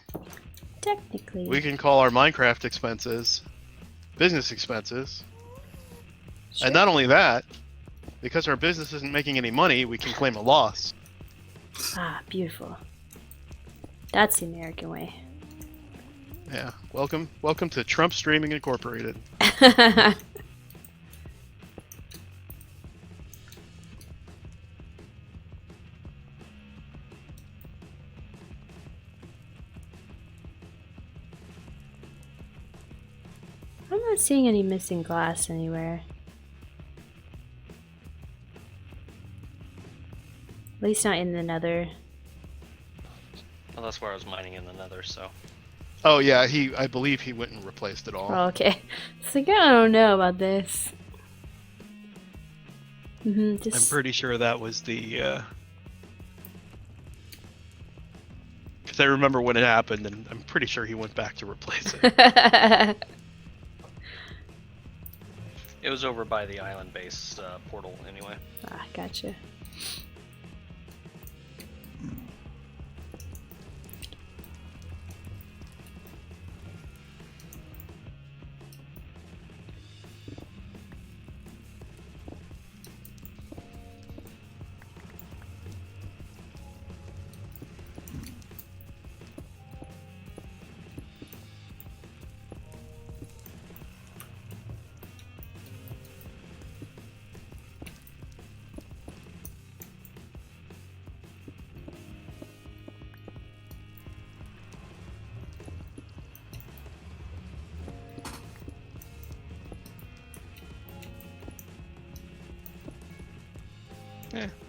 we can call our Minecraft expenses business expenses. Sure. And not only that, because our business isn't making any money, we can claim a loss. Ah, beautiful. That's the American way. Yeah. Welcome to Trump Streaming Incorporated. I'm not seeing any missing glass anywhere. At least not in the nether. Well, that's where I was mining in the nether, so. Oh yeah, I believe he went and replaced it all. Oh, okay. It's like, I don't know about this. I'm Just... pretty sure that was the. Because I remember when it happened, and I'm pretty sure he went back to replace it. It was over by the island base portal anyway. Ah, gotcha.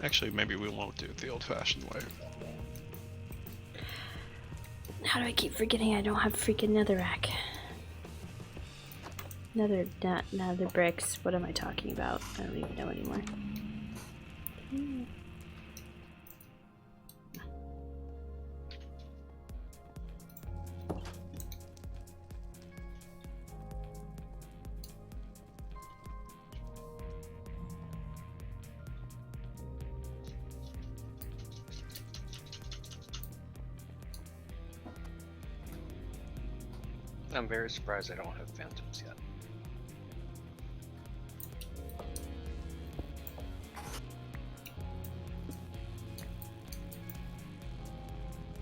Actually, maybe we won't do it the old-fashioned way. How do I keep forgetting I don't have freaking netherrack? Nether bricks. What am I talking about? I don't even know anymore. I'm very surprised I don't have phantoms yet.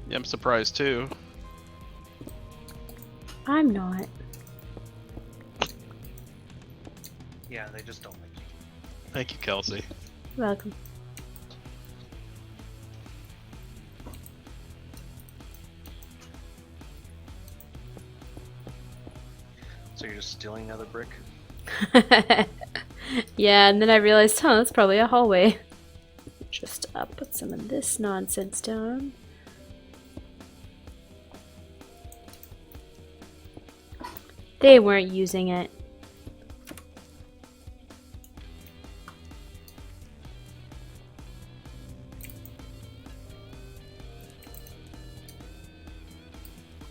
Yeah, I'm surprised too. I'm not. Yeah, they just don't like you. Thank you, Kelsey. You're welcome. So you're just stealing another brick? Yeah, and then I realized, huh, that's probably a hallway. Just put some of this nonsense down. They weren't using it.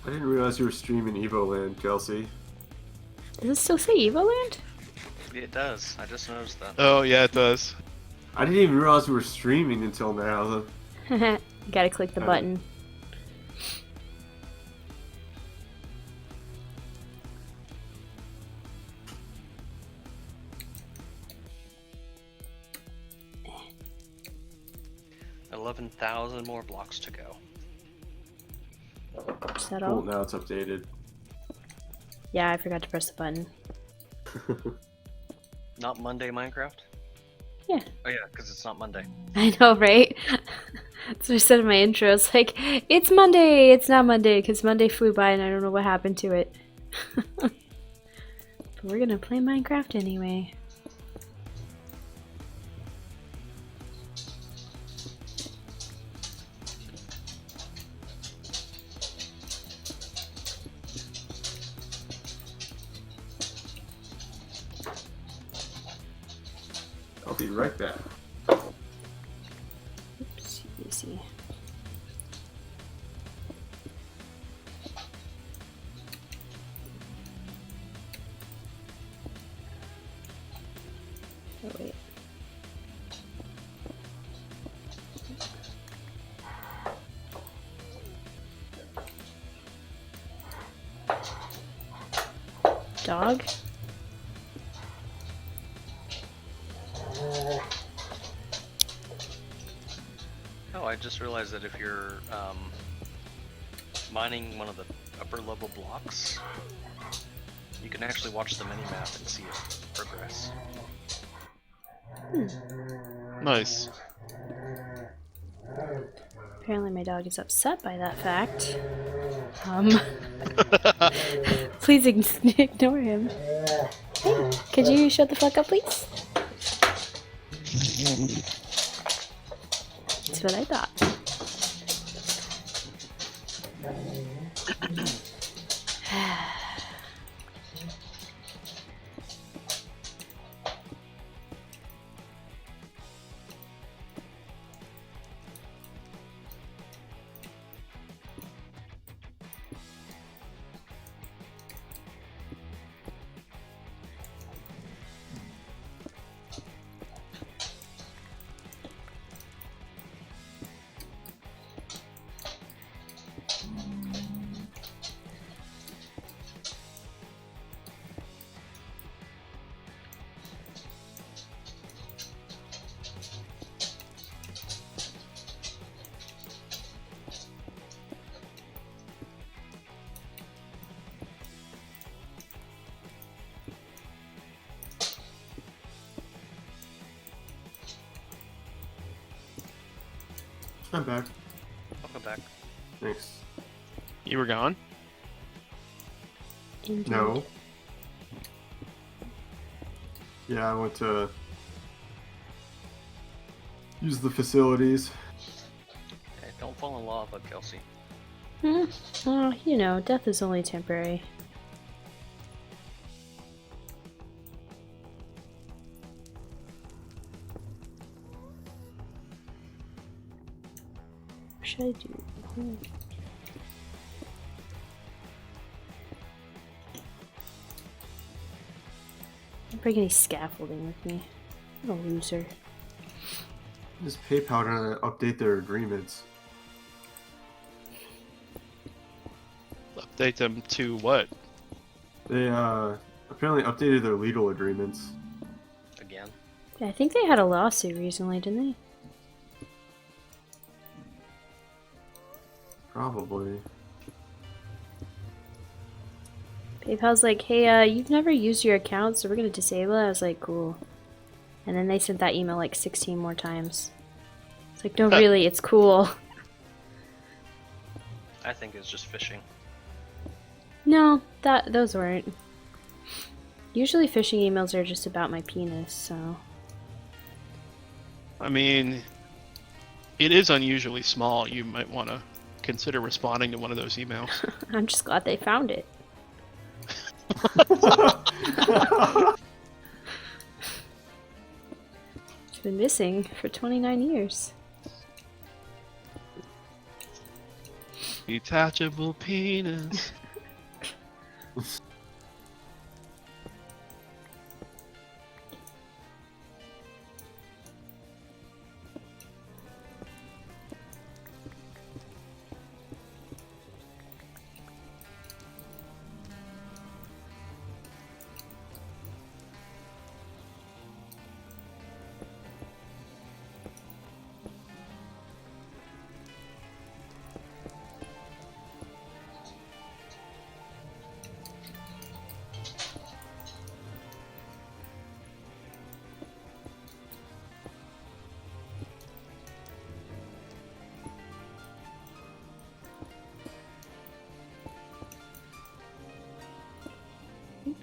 I didn't realize you were streaming Evoland, Kelsey. Does it still say Evoland? It does. I just noticed that. Oh yeah, it does. I didn't even realize we were streaming until now. Gotta click the button. $11,000 more blocks to go. Is that Cool, all? now it's updated. Yeah, I forgot to press the button. Not Monday Minecraft? Yeah. Oh yeah, because it's not Monday. I know, right? That's what I said in my intro. It's like, it's Monday! It's not Monday, because Monday flew by and I don't know what happened to it. But we're gonna play Minecraft anyway. I'll be right back. Oops, easy. Oh, wait. Dog? Oh, I just realized that if you're mining one of the upper level blocks, you can actually watch the minimap and see it progress. Nice. Apparently my dog is upset by that fact. Please ignore him. Hey, could you shut the fuck up, please? That's what I thought. I'm back. Welcome back. Thanks. You were gone? Indeed. No. Yeah, I went to use the facilities. Hey, don't fall in lava, Kelsey. Well, you know, death is only temporary. What should I do? Don't bring any scaffolding with me. I'm a loser. Just PayPal to update their agreements. Update them to what? They apparently updated their legal agreements. Again. Yeah, I think they had a lawsuit recently, didn't they? Probably. PayPal's like, hey, you've never used your account, so we're gonna disable it. I was like, cool. And then they sent that email like 16 more times. It's like, no, really, it's cool. I think it's just phishing. No, those weren't. Usually phishing emails are just about my penis, so... I mean, it is unusually small. You might want to consider responding to one of those emails. I'm just glad they found it. It's been missing for 29 years. Detachable penis.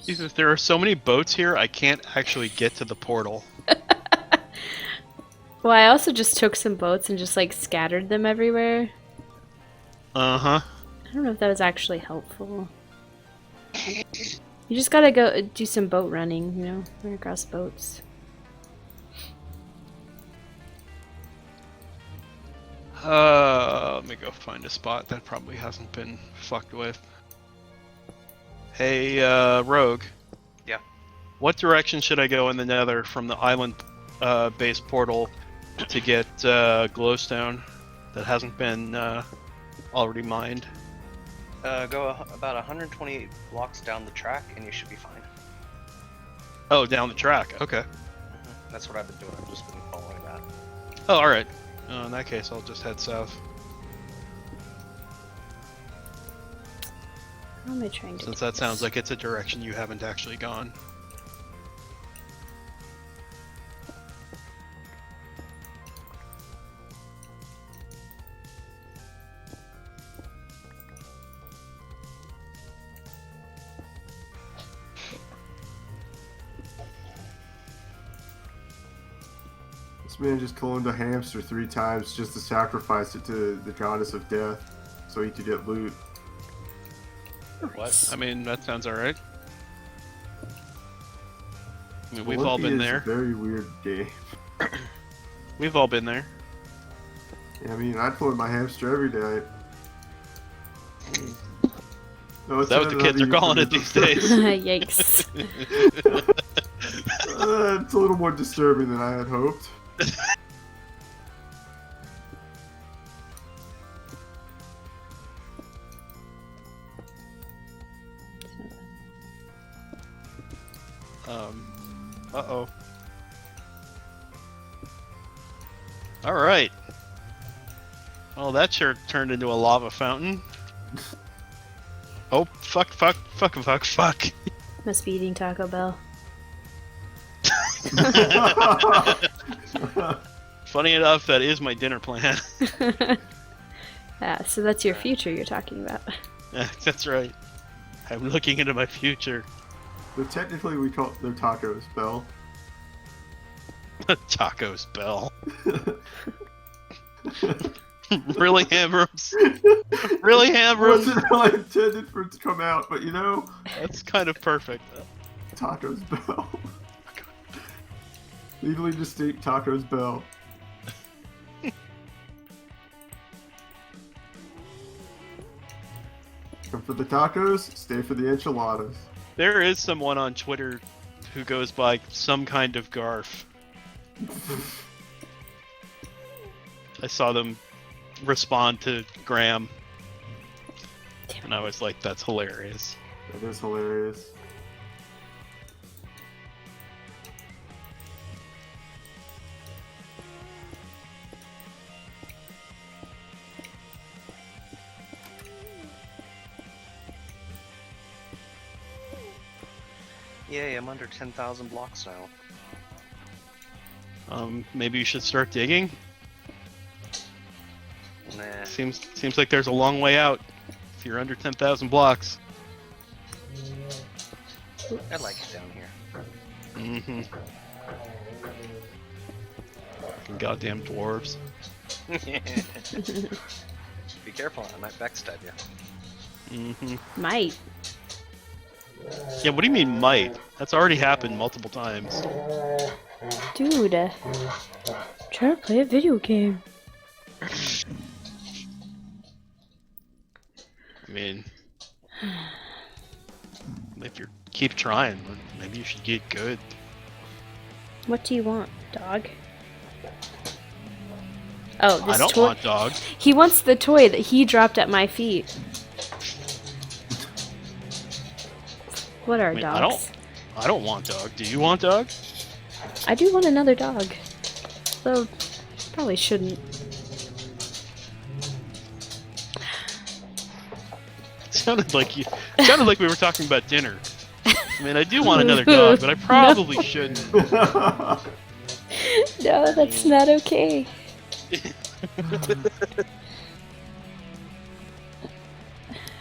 Jesus, there are so many boats here, I can't actually get to the portal. Well, I also just took some boats and just like scattered them everywhere. Uh-huh. I don't know if that was actually helpful. You just gotta go do some boat running, you know, run across boats. Let me go find a spot that probably hasn't been fucked with. Hey, Rogue. Yeah. What direction should I go in the nether from the island base portal to get glowstone that hasn't been already mined? Go about 128 blocks down the track and you should be fine. Oh, down the track. Okay. That's what I've been doing. I've just been following that. Oh, alright. In that case, I'll just head south. How am I trying to Since do that sounds this? like it's a direction you haven't actually gone. This man just cloned a hamster 3 times just to sacrifice it to the goddess of death so he could get loot. What? I mean, that sounds alright. I mean, we've all Olympia been is there. a very weird game. We've all been there. I mean, I'd clone my hamster every day. No, Is that what the kids are calling it these days? Yikes. It's a little more disturbing than I had hoped. Uh-oh. Alright. Well, that sure turned into a lava fountain. Oh, fuck. Must be eating Taco Bell. Funny enough, that is my dinner plan. So that's your future you're talking about. That's right. I'm looking into my future. But technically, we call their tacos, Bell. Tacos Bell. Really, Hambrams? Really, Hambrams? Wasn't really intended for it to come out, but you know, That's kind of perfect. Tacos Bell. Legally distinct Tacos Bell. Come for the tacos, stay for the enchiladas. There is someone on Twitter who goes by some kind of Garf. I saw them respond to Graham, and I was like, that's hilarious. That is hilarious. Yay, I'm under 10,000 blocks now. Maybe you should start digging? Nah. Seems like there's a long way out if you're under 10,000 blocks. I like it down here. Mm-hmm. Goddamn dwarves. Be careful, I might backstab you. Mm-hmm. Might. Yeah, what do you mean might? That's already happened multiple times. Dude, trying to play a video game. I mean, if you keep trying, maybe you should get good. What do you want, dog? Oh, this I don't toy. want dog. He wants the toy that he dropped at my feet. What are I mean, dogs? I don't want dog. Do you want dog? I do want another dog. Though, probably shouldn't. Sounded like we were talking about dinner. I mean, I do want another dog, but I probably shouldn't. No, that's not okay.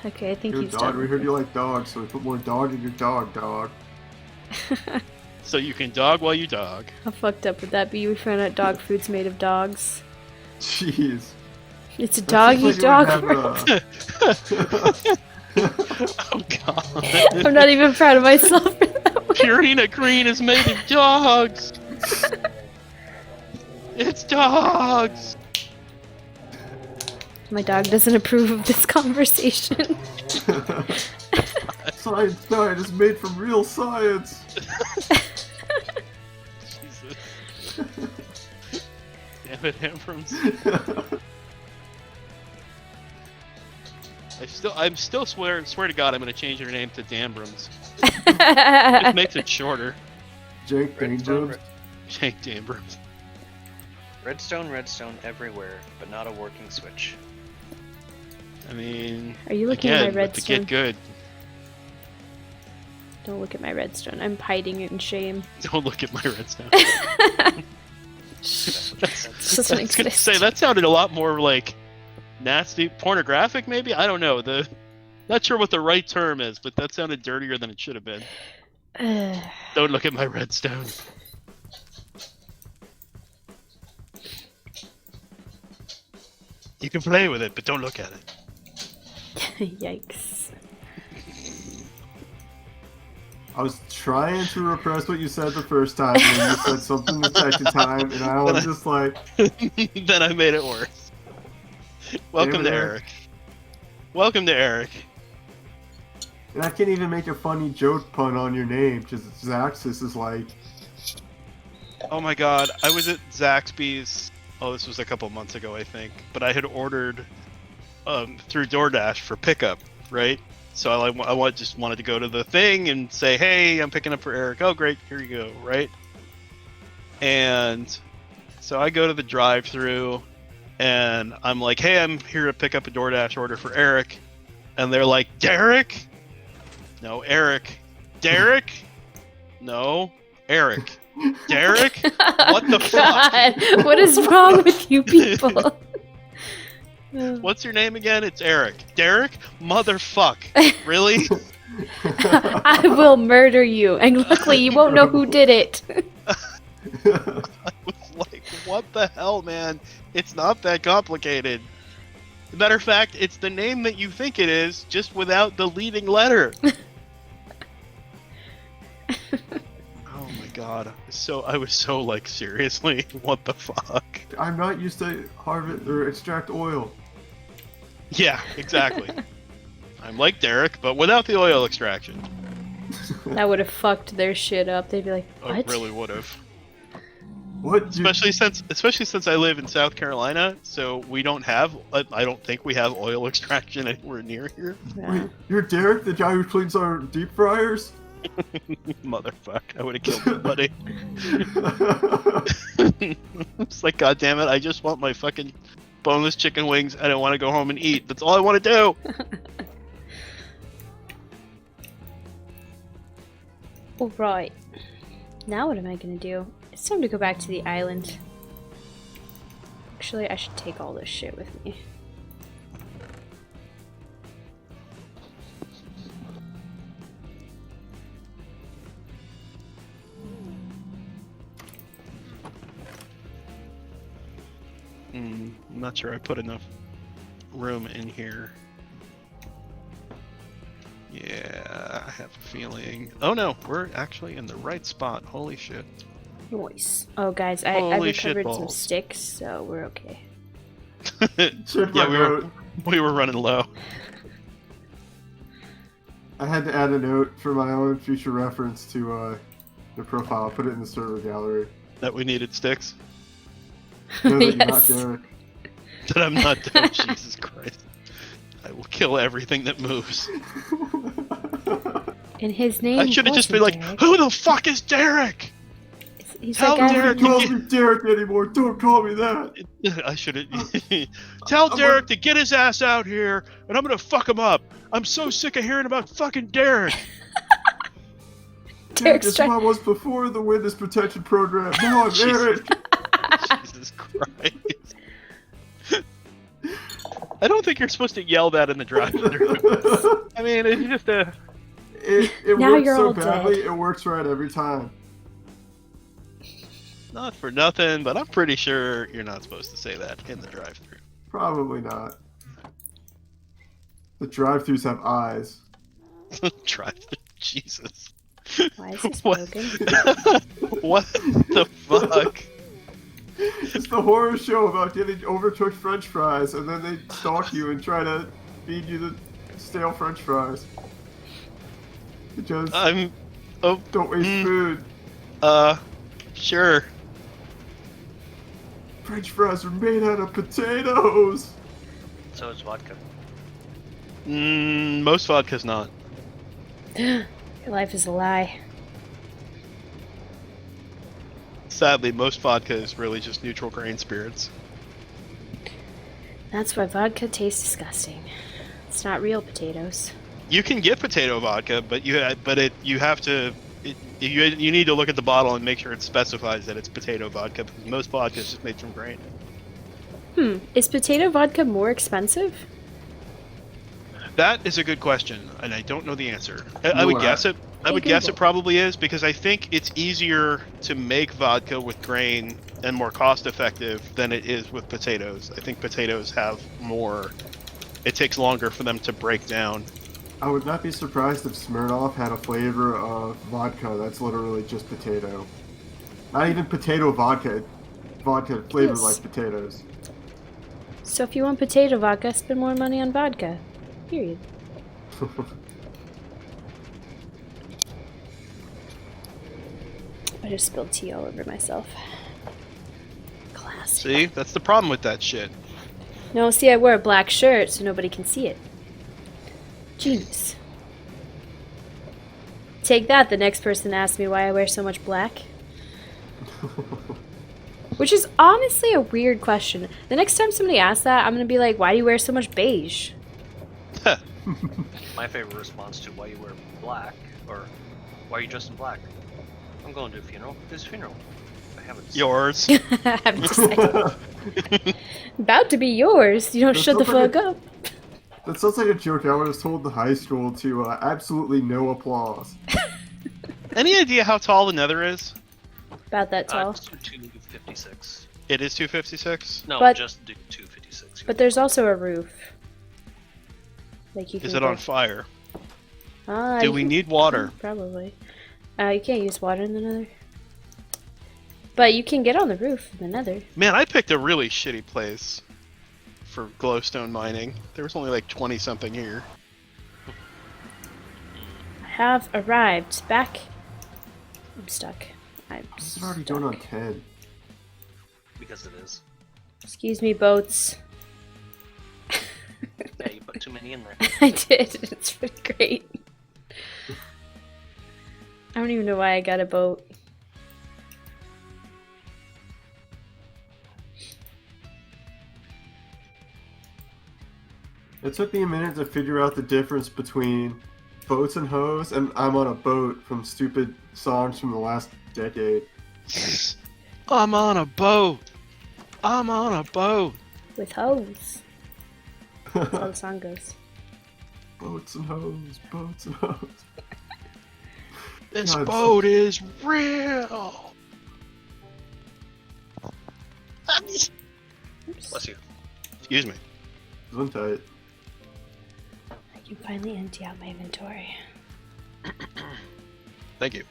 Okay, I think Good he's dog, done. we heard you like dogs, so we put more dog in your dog. So you can dog while you dog. How fucked up would that be? We found out dog food's made of dogs. Jeez. It's a That dog seems eat like dog it would world. Oh god. I'm not even proud of myself for that one. Purina Green is made of dogs. It's dogs. My dog doesn't approve of this conversation. Science diet is made from real science. Jesus. Damn it, Hambrams. I'm still swear to God I'm gonna change your name to Dambrams. It makes it shorter. Jank Hambrams. Jank Hambrams. Redstone everywhere, but not a working switch. I mean, Are you looking at my again, but to redstone? get good, Don't look at my redstone. I'm hiding it in shame. Don't look at my redstone. Just I doesn't was gonna exist. say that sounded a lot more like nasty, pornographic. Maybe, I don't know. Not sure what the right term is, but that sounded dirtier than it should have been. Don't look at my redstone. You can play with it, but don't look at it. Yikes. I was trying to repress what you said the first time, and then you said something the second time, and I was just like... Then I made it worse. Welcome to Damn it. Eric. Welcome to Eric. And I can't even make a funny joke pun on your name, because Zaxus is like... Oh my god, I was at Zaxby's. Oh, this was a couple months ago, I think. But I had ordered through DoorDash for pickup, right? So I just wanted to go to the thing and say, hey, I'm picking up for Eric. Oh, great, here you go, right? And so I go to the drive-thru, and I'm like, hey, I'm here to pick up a DoorDash order for Eric. And they're like, Derek? No, Eric. Derek? No, Eric. Derek? What the fuck? God, what is wrong with you people? What's your name again? It's Eric. Derek? Motherfuck. Really? I will murder you, and luckily you won't know who did it. I was like, what the hell, man? It's not that complicated. As a matter of fact, it's the name that you think it is, just without the leading letter. Oh my god. I was so like, seriously, what the fuck? I'm not used to harvest or extract oil. Yeah, exactly. I'm like Derek, but without the oil extraction. That would have fucked their shit up. They'd be like, I what? really would have. What? Especially since I live in South Carolina, so we don't have. I don't think we have oil extraction anywhere near here. Yeah. Wait, you're Derek, the guy who cleans our deep fryers? Motherfuck! I would have killed somebody. It's like, god damn it! I just want my fucking boneless chicken wings. I don't want to go home and eat. That's all I want to do. Alright. Now what am I gonna do? It's time to go back to the island. Actually, I should take all this shit with me. I'm not sure I put enough room in here. Yeah, I have a feeling. Oh no, we're actually in the right spot. Holy shit. Nice. Oh, guys, I Holy recovered some shitballs. sticks, so we're okay. Check Yeah, my we note. were running low. I had to add a note for my own future reference to the profile. I'll put it in the server gallery. That we needed sticks. Know that you're not Yes. Derek. That I'm not done. Jesus Christ. I will kill everything that moves. And his name I should have just been wasn't like, Derek. who the fuck is Derek? He's Tell like, Derek Don't call me Derek anymore. Don't call me that. I should have. Tell Derek to get his ass out here, and I'm gonna fuck him up. I'm so sick of hearing about fucking Derek. Derek's That's trying- who I was before the witness protection program. Now I'm Jesus. Eric. Jesus Christ. I don't think you're supposed to yell that in the drive-thru. I mean, it's just a. It Now works you're so all badly, dead. it works right every time. Not for nothing, but I'm pretty sure you're not supposed to say that in the drive-thru. Probably not. The drive-thrus have eyes. Drive-thru, Jesus. Why is this What? broken? What the fuck? It's the horror show about getting overcooked French fries, and then they stalk you and try to feed you the stale French fries. Because I'm. Oh, don't waste food. sure. French fries are made out of potatoes. So is vodka. Most vodka's not. Your life is a lie. Sadly, most vodka is really just neutral grain spirits. That's why vodka tastes disgusting. It's not real potatoes. You can get potato vodka, but you have to. You need to look at the bottle and make sure it specifies that it's potato vodka, because most vodka is just made from grain. Is potato vodka more expensive? That is a good question, and I don't know the answer. I would guess it. I would guess it probably is, because I think it's easier to make vodka with grain and more cost effective than it is with potatoes. I think potatoes have more. It takes longer for them to break down. I would not be surprised if Smirnoff had a flavor of vodka that's literally just potato. Not even potato vodka. Vodka flavored like potatoes. So if you want potato vodka, spend more money on vodka. Period. I just spilled tea all over myself. Classic. See? That's the problem with that shit. No, see, I wear a black shirt so nobody can see it. Genius. Take that, the next person asks me why I wear so much black. Which is honestly a weird question. The next time somebody asks that, I'm gonna be like, why do you wear so much beige? My favorite response to why you wear black, or why are you dressed in black? I'm going to a funeral. Whose funeral? I haven't. Yours. I haven't decided. About to be yours. You don't shut the fuck up. That sounds like a joke I would have told the high school to absolutely no applause. Any idea how tall the Nether is? About that tall. It's 256. It is 256. No, But- just do 256. But there's also a roof. Like you can Is it go- on fire? Ah, Do you we can- need water? Probably. You can't use water in the Nether. But you can get on the roof in the Nether. Man, I picked a really shitty place for glowstone mining. There was only like 20 something here. I have arrived back. I'm stuck. I'm It's already stuck. going on 10. Because it is. Excuse me, boats. Yeah, you put too many in there. I did. It's pretty great. I don't even know why I got a boat. It took me a minute to figure out the difference between boats and hoes, and I'm on a boat from stupid songs from the last decade. I'm on a boat. I'm on a boat. With hose. That's how the song goes. Boats and hoes, boats and hoes. This God, boat is real. Oops. Bless you. Excuse me. Gesundheit. I can finally empty out my inventory. Thank you.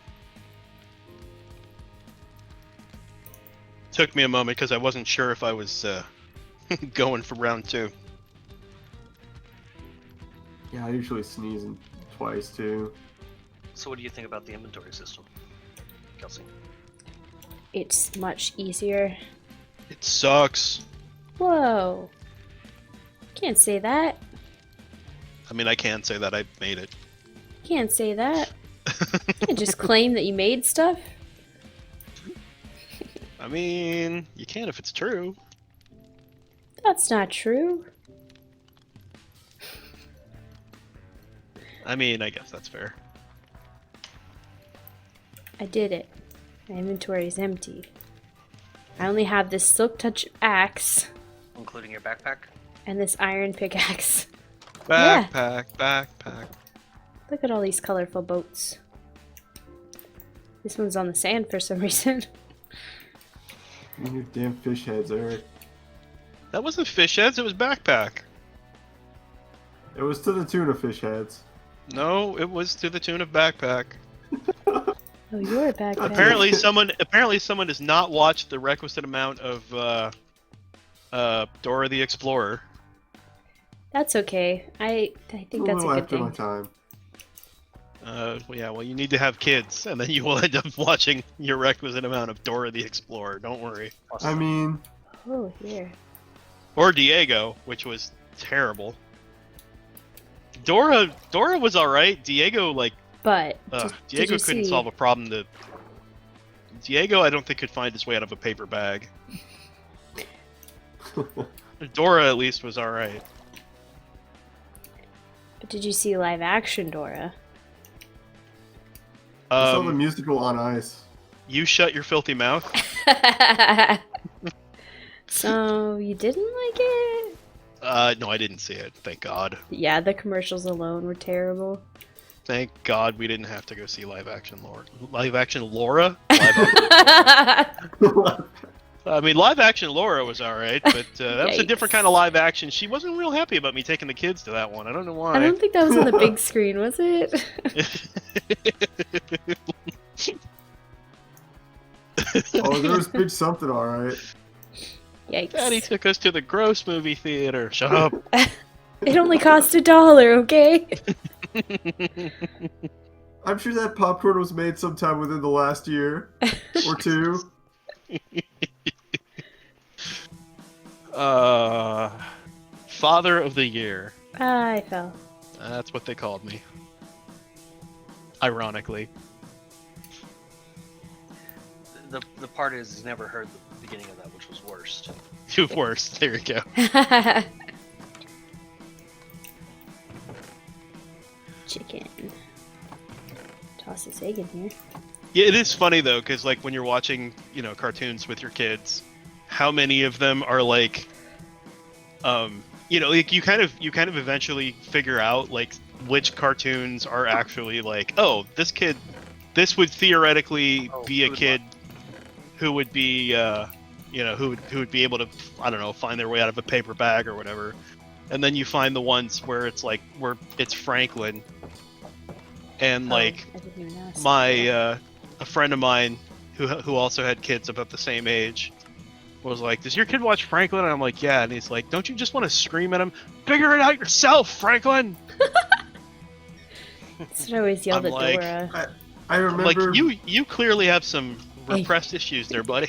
Took me a moment because I wasn't sure if I was going for round 2. Yeah, I usually sneeze twice too. So what do you think about the inventory system, Kelsey? It's much easier. It sucks. Whoa. Can't say that. I mean, I can say that I made it. Can't say that. Can't just claim that you made stuff. I mean, you can if it's true. That's not true. I mean, I guess that's fair. I did it. My inventory is empty. I only have this silk touch axe Including your backpack? and this iron pickaxe. Backpack, backpack. Look at all these colorful boats. This one's on the sand for some reason. And your damn fish heads, Eric. That wasn't fish heads, it was backpack. It was to the tune of fish heads. No, it was to the tune of backpack. Oh, you're a backpack. Apparently someone has not watched the requisite amount of Dora the Explorer. That's okay. I think a that's a little good after my thing. time. Well, you need to have kids, and then you will end up watching your requisite amount of Dora the Explorer. Don't worry. I mean, Oh, here. Or Diego, which was terrible. Dora was alright. Diego, But did Diego you couldn't see- solve a problem that. Diego, I don't think could find his way out of a paper bag. Dora at least was alright. But did you see live action Dora? I saw the musical On Ice. You shut your filthy mouth. So, you didn't like it? No, I didn't see it. Thank God. Yeah, the commercials alone were terrible. Thank God we didn't have to go see live action Laura. Live action Laura? I mean, live action Laura was alright, but that was a different kind of live action. She wasn't real happy about me taking the kids to that one. I don't know why. I don't think that was on the big screen, was it? Oh, there was big something, alright. Yikes. Daddy took us to the gross movie theater. Shut up. It only cost $1, okay? I'm sure that popcorn was made sometime within the last year or two. Father of the Year. I fell. That's what they called me. Ironically. The part is he's never heard the beginning of that, which was worst. Worst. There you go. Chicken. Toss this egg in here. Yeah, it is funny though, because like when you're watching, cartoons with your kids, how many of them are like, like you kind of eventually figure out like which cartoons are actually like, oh, this would theoretically be a kid who would be, who would be able to, I don't know, find their way out of a paper bag or whatever, and then you find the ones where it's like where it's Franklin, and like I didn't even notice. my a friend of mine who also had kids about the same age was like, does your kid watch Franklin? And I'm like, yeah. And he's like, don't you just want to scream at him? Figure it out yourself, Franklin! That's what I always yelled I'm at like- Dora. I remember. Like, you clearly have some repressed issues there, buddy.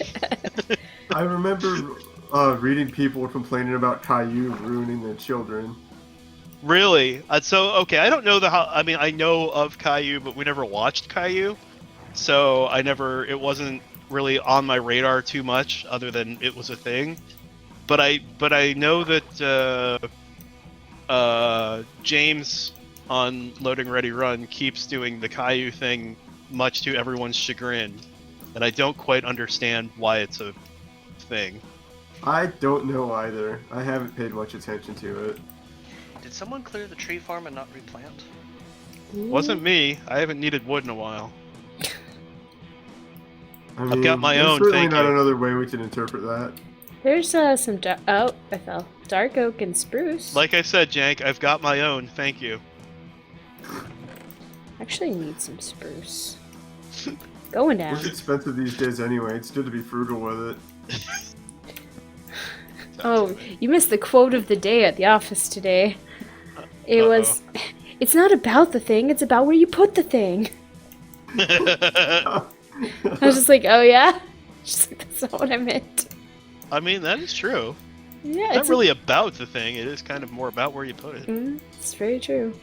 I remember reading people complaining about Caillou ruining their children. Really? Okay, I don't know I know of Caillou, but we never watched Caillou. So it wasn't really on my radar too much, other than it was a thing. But I know that James on Loading Ready Run keeps doing the Caillou thing, much to everyone's chagrin, and I don't quite understand why it's a thing. I don't know either. I haven't paid much attention to it. Did someone clear the tree farm and not replant? Wasn't me. I haven't needed wood in a while. I mean, got my there's own, certainly thank not you. another way we can interpret that. There's some I fell. Dark oak and spruce. Like I said, Jank, I've got my own. Thank you. Actually need some spruce. Going down. It's expensive these days anyway. It's good to be frugal with it. Oh, you missed the quote of the day at the office today. It was, it's not about the thing, it's about where you put the thing. I was just like, oh yeah? She's like, that's not what I meant. I mean, that is true. Yeah, It's not really about the thing. It is kind of more about where you put it. It's very true.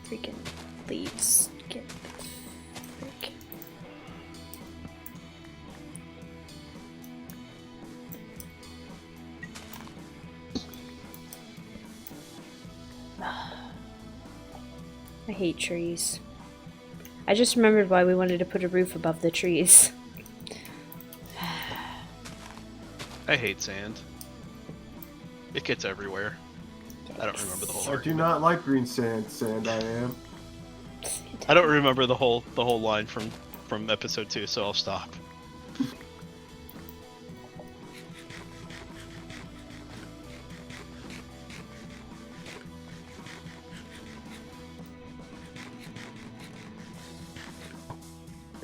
Freaking leaves. Get frick. I hate trees. I just remembered why we wanted to put a roof above the trees. I hate sand. It gets everywhere. I don't remember the whole I do argument. not like green sand. Sand I am. I don't remember the whole line from episode 2, so I'll stop.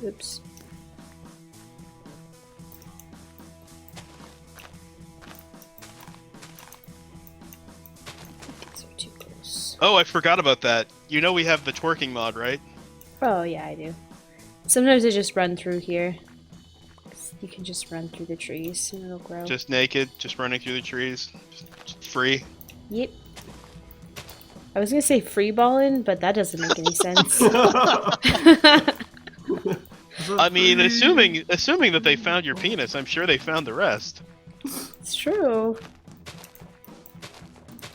Oops. These are too close. Oh, I forgot about that. You know we have the twerking mod, right? Oh, yeah, I do. Sometimes I just run through here. You can just run through the trees and it'll grow. Just naked, just running through the trees, just free. Yep. I was gonna say free balling, but that doesn't make any sense. I mean, assuming that they found your penis, I'm sure they found the rest. It's true.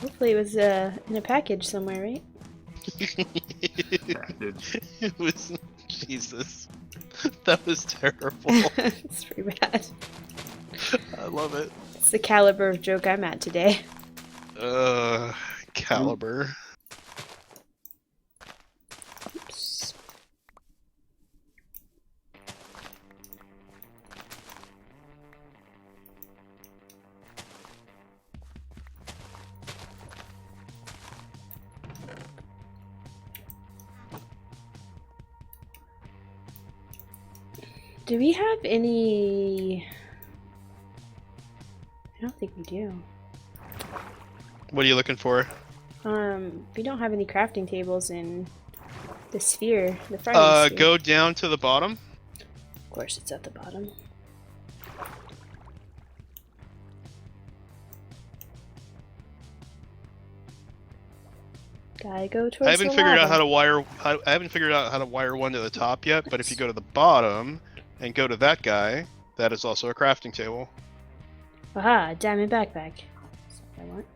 Hopefully it was in a package somewhere, right? It was Jesus. That was terrible. It's pretty bad. I love it. It's the caliber of joke I'm at today. Caliber. Oops. Do we have any... I don't think we do. What are you looking for? We don't have any crafting tables in the sphere, the farming sphere. Go down to the bottom. Of course, it's at the bottom. Gotta go towards I haven't the figured out lava. how to wire. I haven't figured out how to wire one to the top yet. But if you go to the bottom and go to that guy, that is also a crafting table. Aha, a diamond backpack. That's what I want.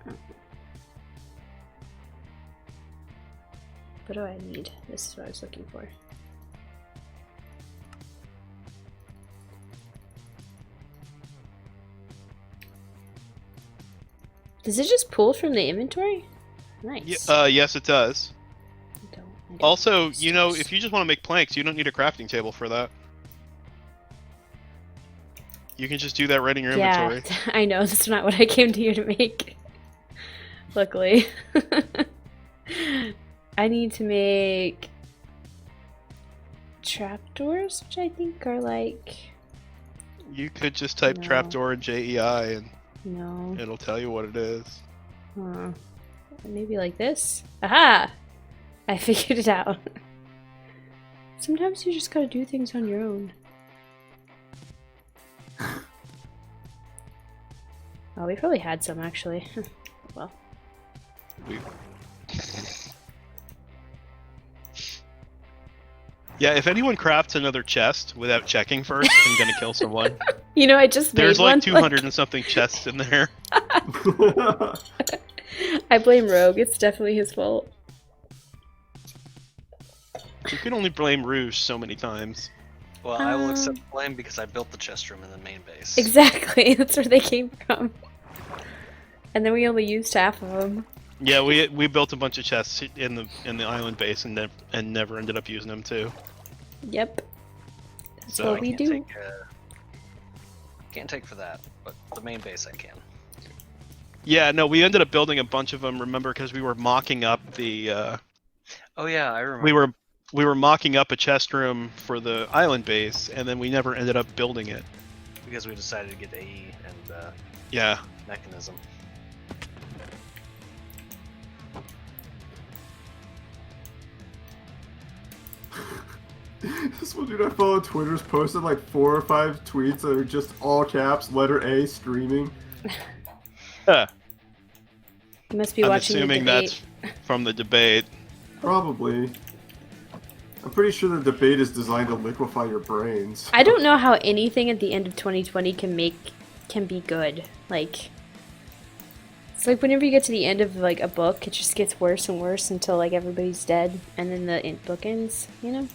Oh. What do I need? This is what I was looking for. Does it just pull from the inventory? Nice. Yes, it does. I don't Also, you know, if you just want to make planks, you don't need a crafting table for that. You can just do that right in your inventory. Yeah, I know. That's not what I came to here to make. Luckily. I need to make trapdoors, which I think are like... You could just type No. trapdoor in JEI and No. it'll tell you what it is. Maybe like this? Aha! I figured it out. Sometimes you just gotta do things on your own. Oh, we probably had some actually. Well. Yeah, if anyone crafts another chest without checking first, I'm gonna kill someone. You know, I just There's made like one, 200 and something chests in there. I blame Rogue. It's definitely his fault. You can only blame Rouge so many times. Well, I will accept blame because I built the chest room in the main base. Exactly. That's where they came from. And then we only used half of them. Yeah, we built a bunch of chests in the island base and never ended up using them too. Yep. That's So what we do. Can't take for that, but the main base I can. Yeah, no, we ended up building a bunch of them. Remember, because we were mocking up the. Oh yeah, I remember. We were mocking up a chest room for the island base, and then we never ended up building it. Because we decided to get AE and Yeah. Mechanism. This one dude I follow on Twitter's posted like 4 or 5 tweets that are just all caps, letter A, streaming. Huh. You must be I'm watching the assuming debate. that's from the debate. Probably. I'm pretty sure the debate is designed to liquefy your brains. I don't know how anything at the end of 2020 can be good. Like, it's like whenever you get to the end of like a book, it just gets worse and worse until like everybody's dead, and then the book ends. You know?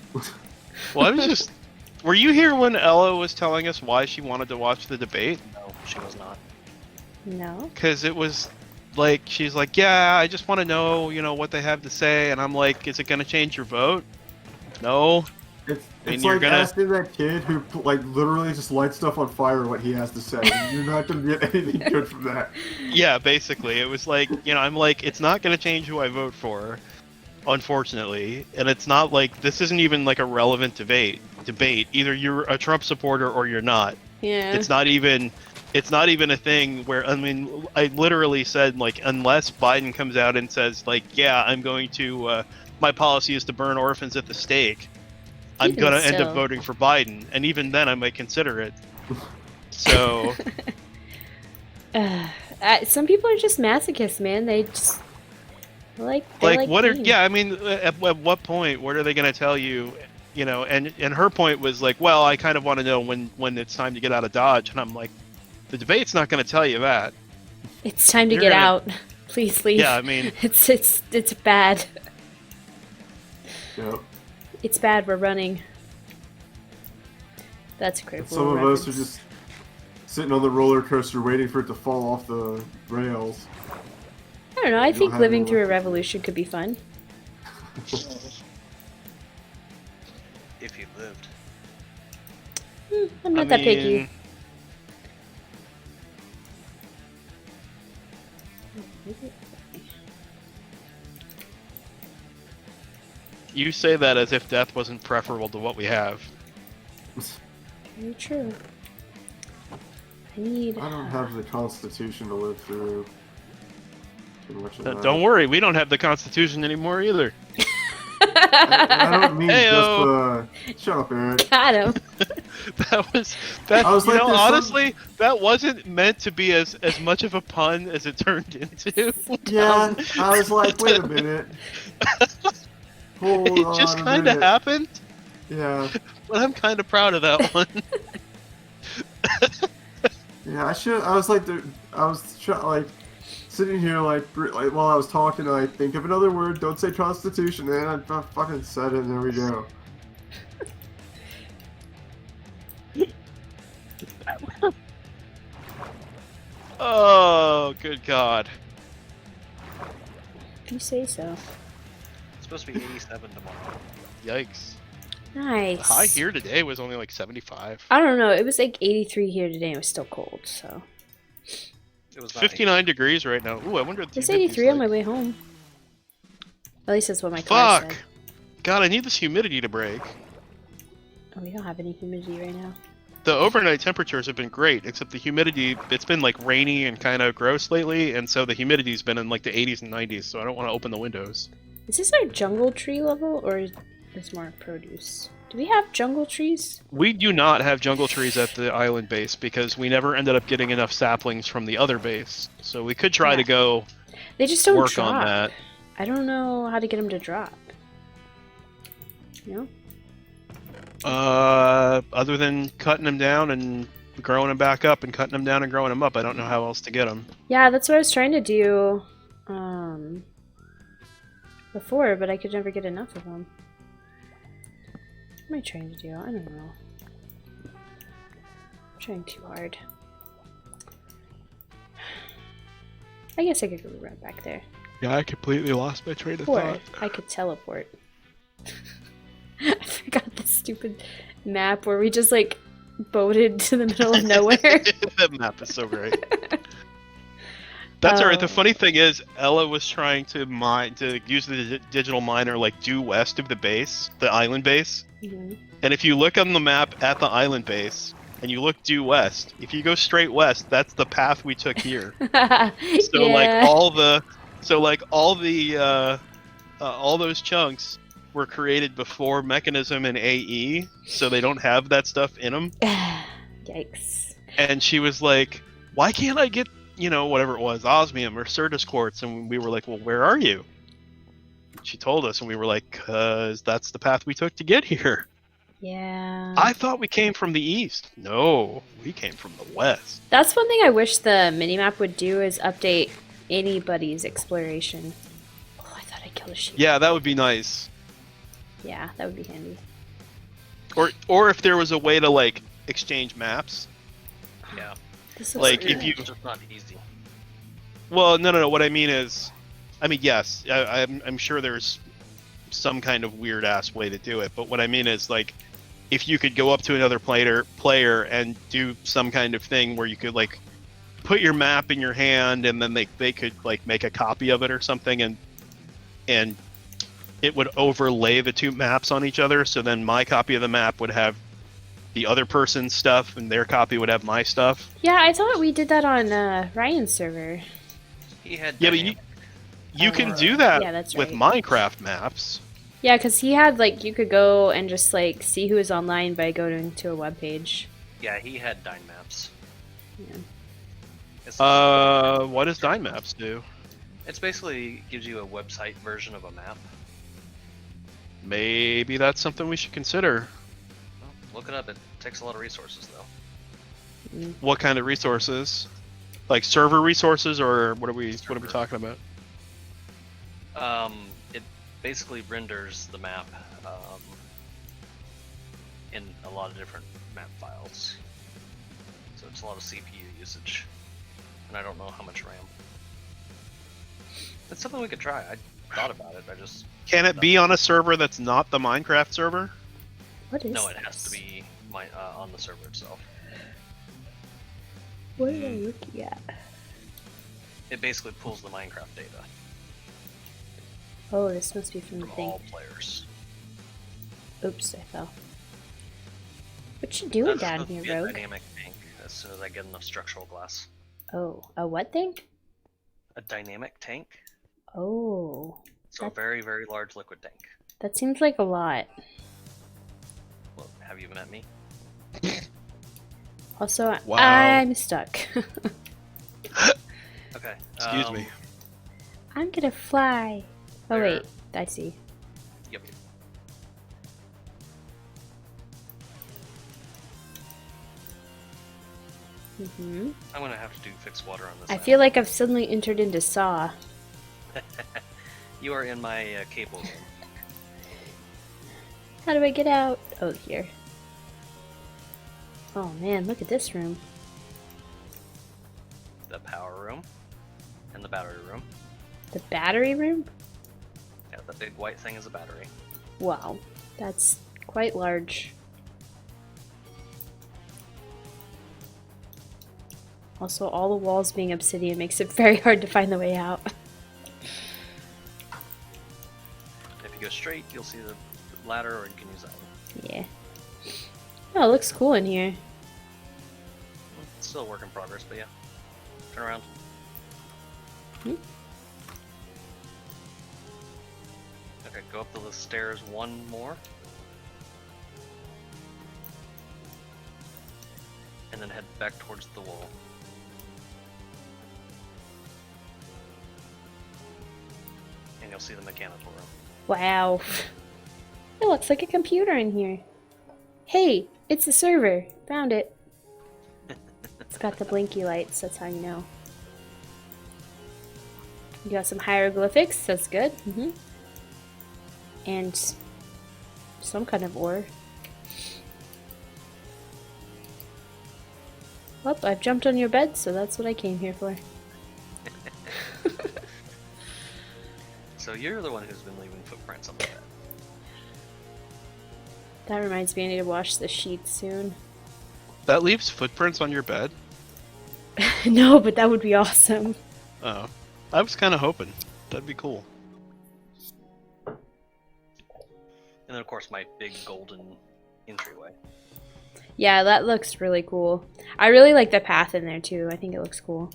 Well, I was just. Were you here when Ella was telling us why she wanted to watch the debate? No, she was not. No. Because it was like, she's like, yeah, I just want to know, what they have to say. And I'm like, is it going to change your vote? No. It's And like you're gonna- asking that kid who like literally just lights stuff on fire what he has to say. You're not going to get anything good from that. Yeah, basically. It was like, I'm like, it's not going to change who I vote for, unfortunately. And it's not like, this isn't even like a relevant debate. Either you're a Trump supporter or you're not. Yeah. It's not even a thing where, I mean, I literally said, like, unless Biden comes out and says, like, yeah, I'm going to, my policy is to burn orphans at the stake, I'm Even going to end still. up voting for Biden. And even then, I might consider it. So, Some people are just masochists, man. They just they like what are, pain. yeah, I mean, at what point, what are they going to tell you? you know, and her point was like, well, I kind of want to know when it's time to get out of Dodge, and I'm like, the debate's not going to tell you that. It's time to You're get gonna- out. Please leave. Yeah, I mean, It's bad. Yep. It's bad. We're running. That's a critical. Some of us are just sitting on the roller coaster waiting for it to fall off the rails. I don't know. I don't think have living any through a luck. revolution could be fun. If you lived. I'm not that picky. mean, You say that as if death wasn't preferable to what we have. Very true. I need. I don't have the constitution to live through too much of that. Don't worry, we don't have the Constitution anymore either. I don't mean Heyo. just shut up, Eric. Got him. That I was you like, know, there's some- honestly, that wasn't meant to be as much of a pun as it turned into. Yeah, I was like, wait a minute. Hold It on just a kind of minute. happened, Yeah, but I'm kind of proud of that one. yeah. I was like, like sitting here like while I was talking. I think of another word. Don't say constitution, and I fucking said it. And there we go. Oh, good God. If you say so. It's supposed to be 87 tomorrow. Yikes. Nice. The high here today was only like 75. I don't know. It was like 83 here today. It was still cold, so. It was not 59 degrees right now. Ooh, I wonder what the It's humidity's 83 on my like. way home. At least that's what my car Fuck! said. God, I need this humidity to break. Oh, we don't have any humidity right now. The overnight temperatures have been great, except the humidity, it's been like rainy and kind of gross lately, and so the humidity's been in like the 80s and 90s, so I don't want to open the windows. Is this our jungle tree level, or is this more produce? Do we have jungle trees? We do not have jungle trees at the island base because we never ended up getting enough saplings from the other base. So we could try Yeah. to go They just don't work drop. on that. I don't know how to get them to drop. You know? Other than cutting them down and growing them back up and cutting them down and growing them up, I don't know how else to get them. Yeah, that's what I was trying to do before, but I could never get enough of them. What am I trying to do? I don't know. I'm trying too hard. I guess I could go right back there. Yeah, I completely lost my train of Or thought. I could teleport. I forgot the stupid map where we just like boated to the middle of nowhere. That map is so great. That's alright. The Oh. funny thing is, Ella was trying to use the digital miner like due west of the base, the island base. Mhm. And if you look on the map at the island base and you look due west, if you go straight west, that's the path we took here. So Yeah. all those chunks were created before Mekanism and AE, so they don't have that stuff in them. Yikes. And she was like, "Why can't I get, whatever it was, osmium or Certus quartz?" And we were like, "Well, where are you?" She told us, and we were like, "'Cause that's the path we took to get here." Yeah. I thought we came from the east. No, we came from the west. That's one thing I wish the minimap would do is update anybody's exploration. Oh, I thought I killed a sheep. Yeah, that would be nice. Yeah, that would be handy. Or if there was a way to like exchange maps. Yeah. This Like, looks if you- It's just not easy. Well, no. What I mean is, yes, I'm sure there's some kind of weird ass way to do it. But what I mean is, like, if you could go up to another player and do some kind of thing where you could like put your map in your hand, and then they could like make a copy of it or something, and it would overlay the two maps on each other. So then my copy of the map would have the other person's stuff, and their copy would have my stuff. Yeah, I thought we did that on Ryan's server. He had. Yeah, but you can do that Yeah, that's with right. Minecraft maps. Yeah, because he had, like, you could go and just, like, see who is online by going to a web page. Yeah, he had Dyn maps. Yeah. It's, What does Dyn maps do? it's basically gives you a website version of a map. Maybe that's something we should consider. Well, look it up. It takes a lot of resources, though. What kind of resources? Like server resources, or what are we talking about? It basically renders the map in a lot of different map files. So it's a lot of CPU usage. And I don't know how much RAM. It's something we could try. I thought about it. I just... Can it be on a server that's not the Minecraft server? What is No, it has to this? be on the server itself. What are I looking at? It basically pulls the Minecraft data Oh, this must be from the from thing. all players. Oops, I fell. What you doing That's down supposed to here, be a Rogue? dynamic tank as soon as I get enough structural glass. Oh, a what thing? A dynamic tank? Oh, So a very, very large liquid tank. that seems like a lot. Well, have you met me? Also, Wow. I'm stuck. Okay. Excuse me. I'm gonna fly. Oh There. wait, I see. Yep. Mm-hmm. I'm gonna have to fix water on this. I feel like I've suddenly entered into Saw. You are in my cable room. How do I get out? Oh, here. Oh man, look at this room. The power room and the battery room. The battery room? Yeah, the big white thing is a battery. Wow, that's quite large. Also, all the walls being obsidian makes it very hard to find the way out. If you go straight, you'll see the ladder, or you can use that one. Yeah. Oh, it looks cool in here. It's still a work in progress, but yeah. Turn around. Okay, go up the stairs one more. And then head back towards the wall. And you'll see the mechanical room. Wow. It looks like a computer in here. Hey, it's the server. Found it. It's got the blinky lights, that's how you know. You got some hieroglyphics, that's good. And some kind of ore. Well, I've jumped on your bed, so that's what I came here for. So you're the one who's been leaving footprints on the bed. That reminds me, I need to wash the sheets soon. That leaves footprints on your bed? No, but that would be awesome. Oh. I was kind of hoping. That'd be cool. And then, of course, my big golden entryway. Yeah, that looks really cool. I really like the path in there too. I think it looks cool.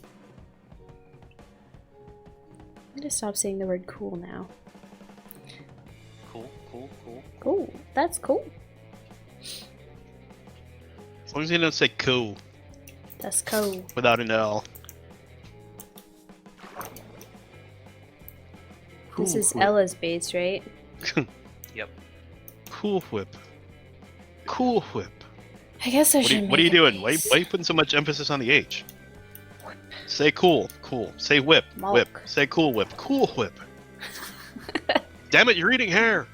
I'm gonna stop saying the word cool now. Cool, cool, cool. Cool. That's cool. As long as you don't say cool That's cool. without an L. This is Cool. Ella's base, right? Yep. Cool whip. Cool whip. I guess I What are should. you, what are you make a doing? Why base. are you putting so much emphasis on the H? Say cool. Cool. Say whip. Whip. Mulk. Say cool whip. Cool whip. Damn it, you're eating hair.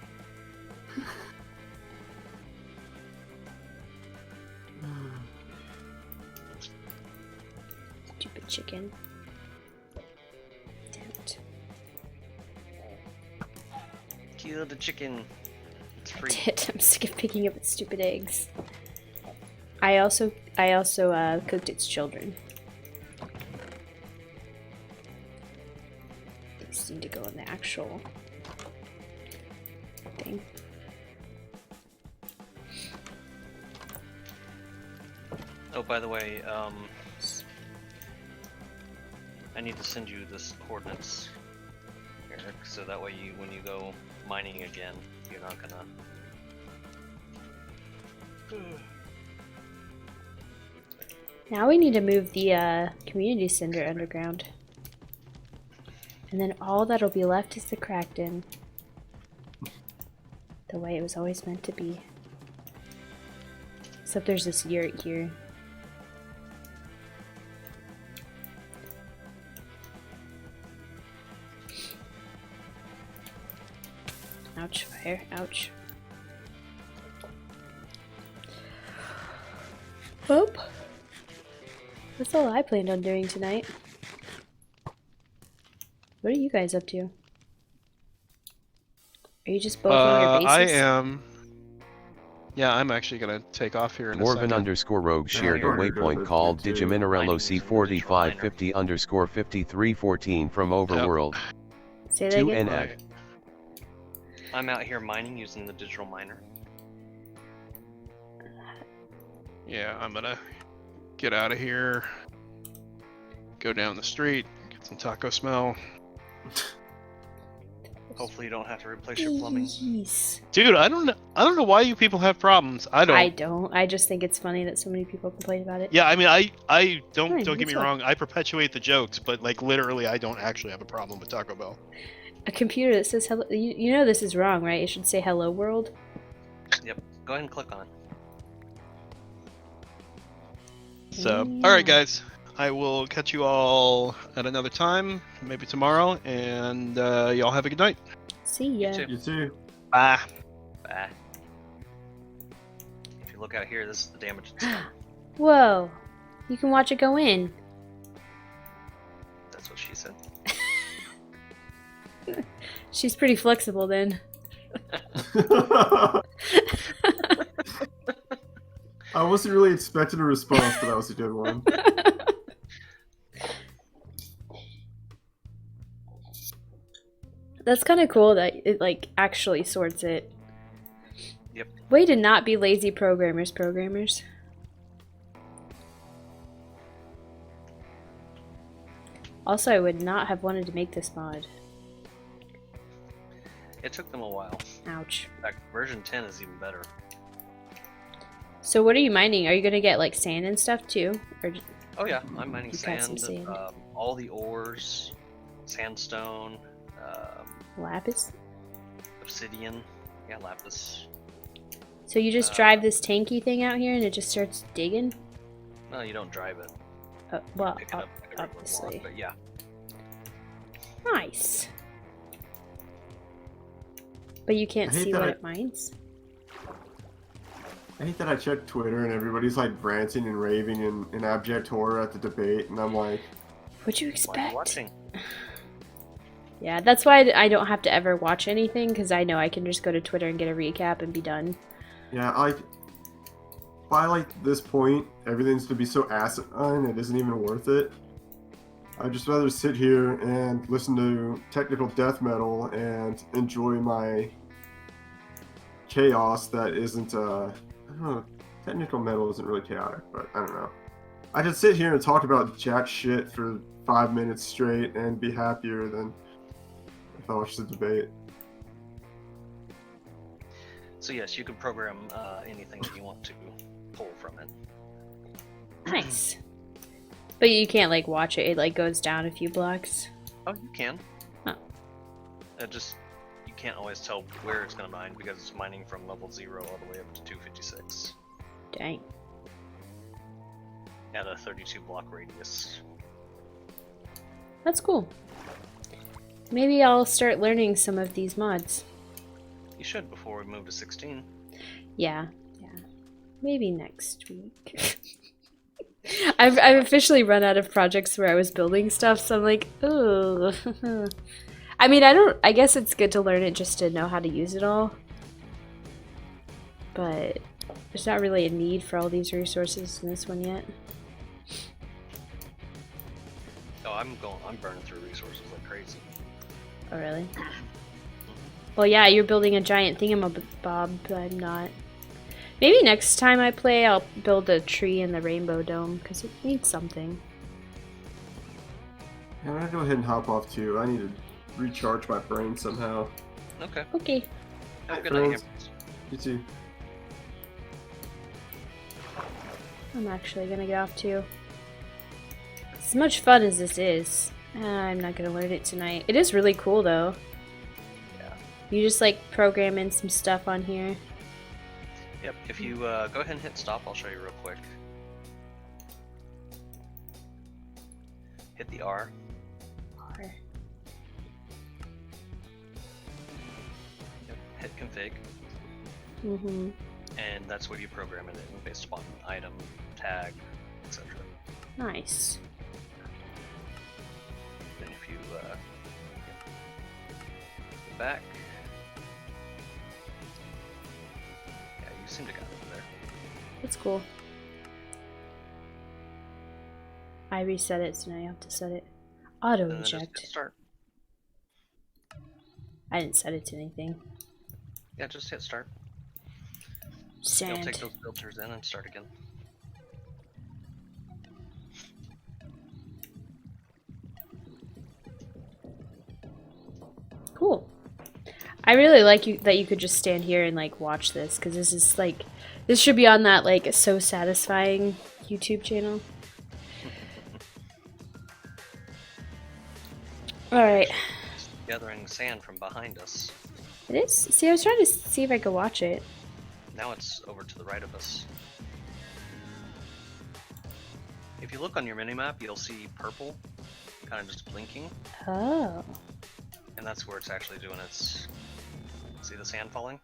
Stupid chicken. Damn it. Kill the chicken. It's free. I'm sick of picking up its stupid eggs. I also cooked its children. These need to go in the actual thing. Oh, by the way, I need to send you this coordinates, Eric, so that way you, when you go mining again, you're not gonna... Now we need to move the community center underground. And then all that'll be left is the Cracked In. the way it was always meant to be. Except there's this yurt here. Ouch, fire, ouch. Well, that's all I planned on doing tonight. What are you guys up to? Are you just both on your bases? I am. Yeah, I'm actually gonna take off here in a Morven second. _rogue shared a waypoint called Digiminarello C4550 _5314 from Overworld. Say that again? 2NF. I'm out here mining using the digital miner. Yeah, I'm gonna get out of here. Go down the street, get some taco smell. Hopefully you don't have to replace your plumbing. Jeez. Dude, I don't know why you people have problems. I don't. I just think it's funny that so many people complain about it. Yeah, I mean, I don't Fine, get me that's fine. wrong. I perpetuate the jokes, but like literally, I don't actually have a problem with Taco Bell. A computer that says hello. You know this is wrong, right? It should say hello world. Yep. Go ahead and click on it. So, all right, guys, I will catch you all at another time, maybe tomorrow, and y'all have a good night. See ya. You too. You too. Bye. Bye. If you look out here, this is the damage it's done. Whoa. You can watch it go in. That's what she said. She's pretty flexible then. I wasn't really expecting a response, but that was a good one. That's kind of cool that it like actually sorts it. Yep. Way to not be lazy programmers. Also, I would not have wanted to make this mod. It took them a while. Ouch. In fact, version 10 is even better. So what are you mining? Are you gonna get like sand and stuff too? Or Oh yeah, I'm mining You got some sand, sand. all the ores, sandstone, lapis? obsidian, yeah, lapis. So you just drive this tanky thing out here and it just starts digging? No, you don't drive it. Well, Pick it up like a regular obviously. block, but yeah. Nice. But you can't I hate see that what I- it mines? I hate that I checked Twitter and everybody's like ranting and raving in abject horror at the debate, and I'm like, What'd you Why are you expect? watching? Yeah, that's why I don't have to ever watch anything, because I know I can just go to Twitter and get a recap and be done. yeah, like by like this point, everything's to be so asinine, it isn't even worth it. I'd just rather sit here and listen to technical death metal and enjoy my chaos that isn't, I don't know, technical metal isn't really chaotic, but I don't know. I could sit here and talk about jack shit for 5 minutes straight and be happier than if I watched the debate. So yes, you can program anything that you want to pull from it. Nice. But you can't like watch it, it like goes down a few blocks. Oh, you can. Huh. You can't always tell where it's going to mine because it's mining from level 0 all the way up to 256 Dang. at a 32 block radius. That's cool. Maybe I'll start learning some of these mods. You should before we move to 16. Yeah. Maybe next week. I've officially run out of projects where I was building stuff, so I'm like, oh. I mean, I guess it's good to learn it just to know how to use it all. But there's not really a need for all these resources in this one yet. Oh, I'm burning through resources like crazy. Oh, really? Well, yeah, you're building a giant thingamabob, but I'm not. Maybe next time I play, I'll build a tree in the rainbow dome, because it needs something. Yeah, I'm gonna go ahead and hop off too. I need to recharge my brain somehow. Okay. Okay. Have a good Friends. night, Hambrams. You too. I'm actually gonna get off too. As much fun as this is, I'm not gonna learn it tonight. It is really cool though. Yeah. You just like program in some stuff on here. Yep, if you go ahead and hit stop, I'll show you real quick. Hit the R. R. Yep, hit config. Mm-hmm. And that's where you program it in based upon item, tag, etc. Nice. Then if you go back, yeah, you seem to got it there. That's cool. I reset it, so now you have to set it. Auto And then just hit eject. start. I didn't set it to anything. Yeah, just hit start. You'll Sand. take those filters in and start again. Cool. I really like you that you could just stand here and like watch this, because this is like, this should be on that like So Satisfying YouTube channel. Alright. Gathering sand from behind us. It is? See, I was trying to see if I could watch it. Now it's over to the right of us. If you look on your minimap, you'll see purple, kind of just blinking, Oh. and that's where it's actually doing its... See the sand falling?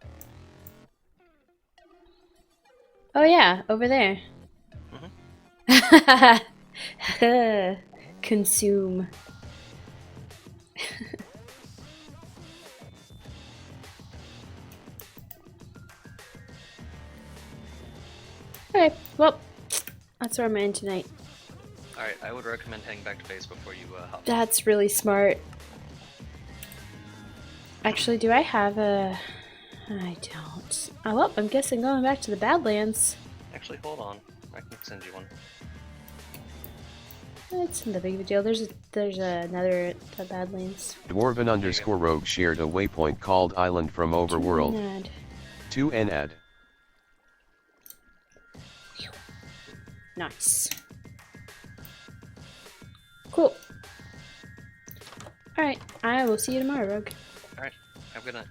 Oh yeah, over there. Consume. Okay, well, that's where I'm in tonight. Alright, I would recommend heading back to base before you hop. That's really smart. Actually, do I have a... I don't. Oh, well, I'm guessing going back to the Badlands. Actually, hold on. I can send you one. It's not that big of a deal. There's another at the Badlands. Dwarven_rogue shared a waypoint called Island from Overworld. Mad. To NAD. Nice. Cool. Alright, I will see you tomorrow, Rogue. Alright, have a good night.